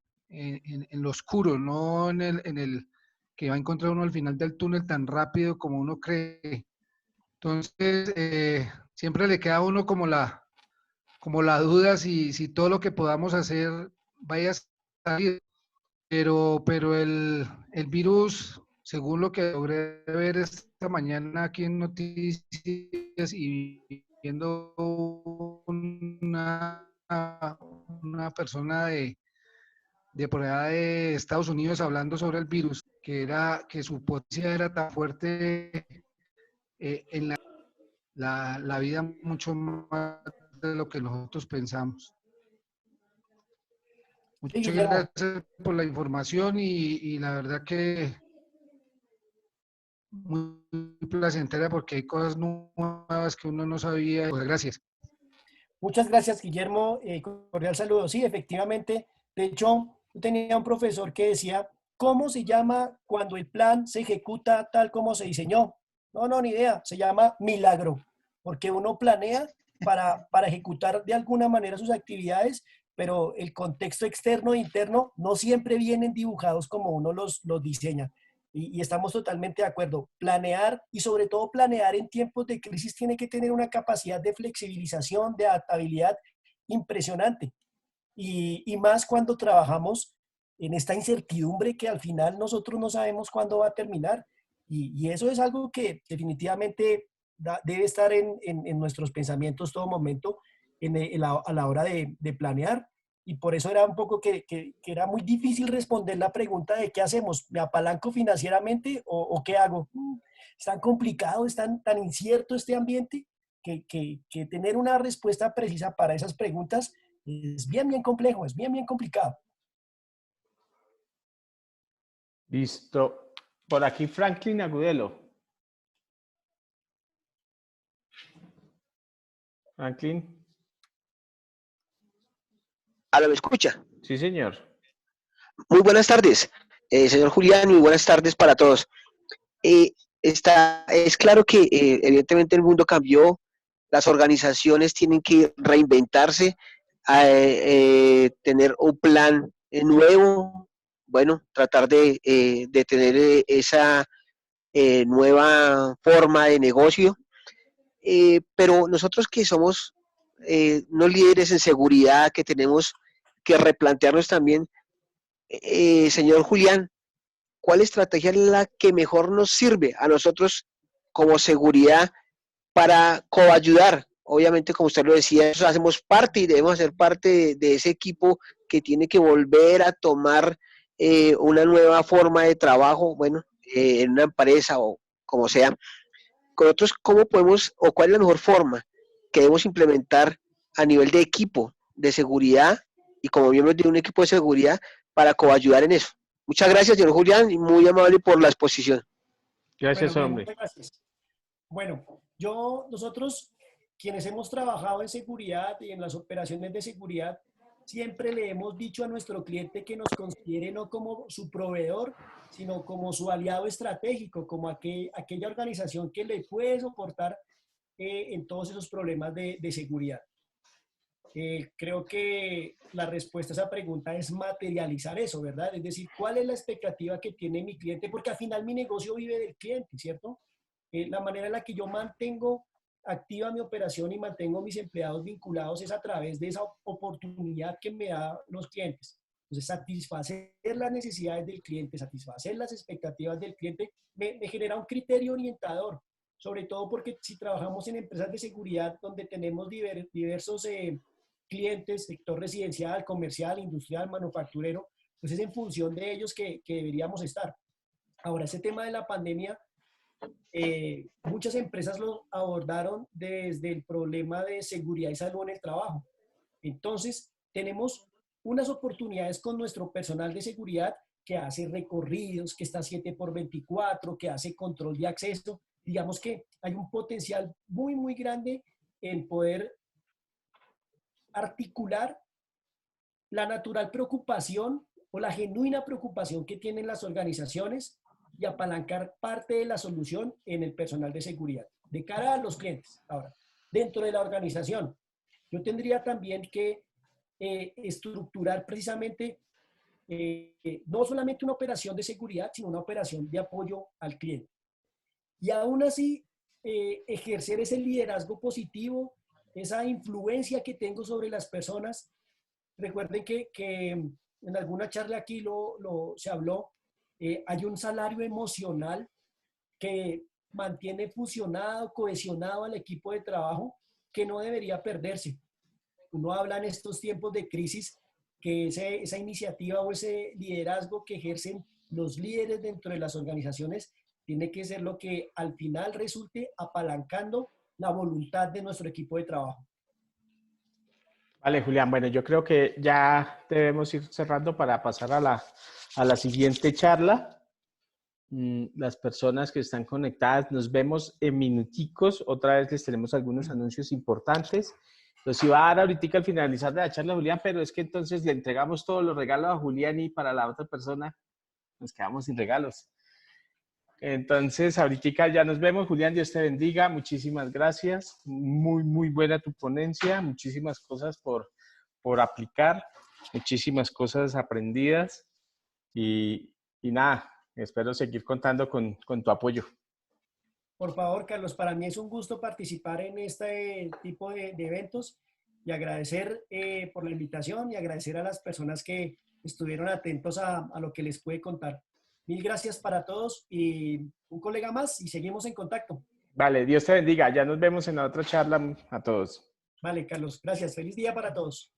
lo oscuro, no en el que va a encontrar uno al final del túnel tan rápido como uno cree. Entonces, siempre le queda a uno como la duda si todo lo que podamos hacer vaya a salir, pero el virus según lo que logré ver esta mañana aquí en Noticias y viendo una persona de por allá de Estados Unidos hablando sobre el virus, que su potencia era tan fuerte en la vida mucho más de lo que nosotros pensamos. Sí, Muchas Guillermo. gracias por la información y la verdad que muy placentera porque hay cosas nuevas que uno no sabía. Pues gracias. Muchas gracias, Guillermo. Cordial saludo. Sí, efectivamente. De hecho, yo tenía un profesor que decía, ¿cómo se llama cuando el plan se ejecuta tal como se diseñó? No, no, ni idea. Se llama milagro, porque uno planea para ejecutar de alguna manera sus actividades, pero el contexto externo e interno no siempre vienen dibujados como uno los diseña. Y estamos totalmente de acuerdo. Planear y sobre todo planear en tiempos de crisis tiene que tener una capacidad de flexibilización, de adaptabilidad impresionante. Y más cuando trabajamos en esta incertidumbre que al final nosotros no sabemos cuándo va a terminar. Y eso es algo que definitivamente debe estar en nuestros pensamientos todo momento a la hora de planear. Y por eso era un poco que era muy difícil responder la pregunta de qué hacemos, ¿me apalanco financieramente o qué hago? Es tan complicado, es tan incierto este ambiente que tener una respuesta precisa para esas preguntas es bien, bien complejo, es bien, bien complicado. Listo. Por aquí Franklin Agudelo. Franklin. ¿Aló, me escucha? Sí, señor. Muy buenas tardes, señor Julián, muy buenas tardes para todos. Es claro que evidentemente el mundo cambió, las organizaciones tienen que reinventarse, tener un plan nuevo, bueno, tratar de tener esa nueva forma de negocio, pero nosotros que somos no líderes en seguridad, que tenemos que replantearnos también, señor Julián, ¿cuál estrategia es la que mejor nos sirve a nosotros como seguridad para coayudar? Obviamente, como usted lo decía, nosotros hacemos parte y debemos hacer parte de ese equipo que tiene que volver a tomar una nueva forma de trabajo, bueno, en una empresa o como sea. Con otros, ¿cómo podemos o cuál es la mejor forma que debemos implementar a nivel de equipo de seguridad y como miembros de un equipo de seguridad para coayudar en eso? Muchas gracias, señor Julián, y muy amable por la exposición. Bueno, Gracias, bien, hombre. muchas gracias. Bueno, nosotros quienes hemos trabajado en seguridad y en las operaciones de seguridad, siempre le hemos dicho a nuestro cliente que nos considere no como su proveedor, sino como su aliado estratégico, como aquella organización que le puede soportar en todos esos problemas de seguridad. Creo que la respuesta a esa pregunta es materializar eso, ¿verdad? Es decir, ¿cuál es la expectativa que tiene mi cliente? Porque al final mi negocio vive del cliente, ¿cierto? La manera en la que yo mantengo activa mi operación y mantengo mis empleados vinculados es a través de esa oportunidad que me dan los clientes. Entonces, satisfacer las necesidades del cliente, satisfacer las expectativas del cliente, me genera un criterio orientador, sobre todo porque si trabajamos en empresas de seguridad donde tenemos diversos clientes, sector residencial, comercial, industrial, manufacturero, pues es en función de ellos que deberíamos estar. Ahora, ese tema de la pandemia, muchas empresas lo abordaron desde el problema de seguridad y salud en el trabajo. Entonces, tenemos unas oportunidades con nuestro personal de seguridad que hace recorridos, que está 7x24, que hace control de acceso. Digamos que hay un potencial muy, muy grande en poder articular la natural preocupación o la genuina preocupación que tienen las organizaciones y apalancar parte de la solución en el personal de seguridad, de cara a los clientes. Ahora, dentro de la organización, yo tendría también que estructurar precisamente no solamente una operación de seguridad, sino una operación de apoyo al cliente. Y aún así, ejercer ese liderazgo positivo, esa influencia que tengo sobre las personas. Recuerden que en alguna charla aquí se habló hay un salario emocional que mantiene fusionado, cohesionado al equipo de trabajo, que no debería perderse. Uno habla en estos tiempos de crisis que esa iniciativa o ese liderazgo que ejercen los líderes dentro de las organizaciones tiene que ser lo que al final resulte apalancando la voluntad de nuestro equipo de trabajo. Vale, Julián. Bueno, yo creo que ya debemos ir cerrando para pasar a la siguiente charla. Las personas que están conectadas, nos vemos en minuticos. Otra vez les tenemos algunos anuncios importantes. Los iba a dar ahorita al finalizar de la charla, Julián, pero es que entonces le entregamos todos los regalos a Julián y para la otra persona nos quedamos sin regalos. Entonces, ahorita ya nos vemos. Julián, Dios te bendiga. Muchísimas gracias. Muy, muy buena tu ponencia. Muchísimas cosas por aplicar. Muchísimas cosas aprendidas. Y nada, espero seguir contando con tu apoyo. Por favor, Carlos, para mí es un gusto participar en este tipo de eventos y agradecer por la invitación y agradecer a las personas que estuvieron atentos a lo que les pude contar. Mil gracias para todos y un colega más y seguimos en contacto. Vale, Dios te bendiga. Ya nos vemos en la otra charla a todos. Vale, Carlos, gracias. Feliz día para todos.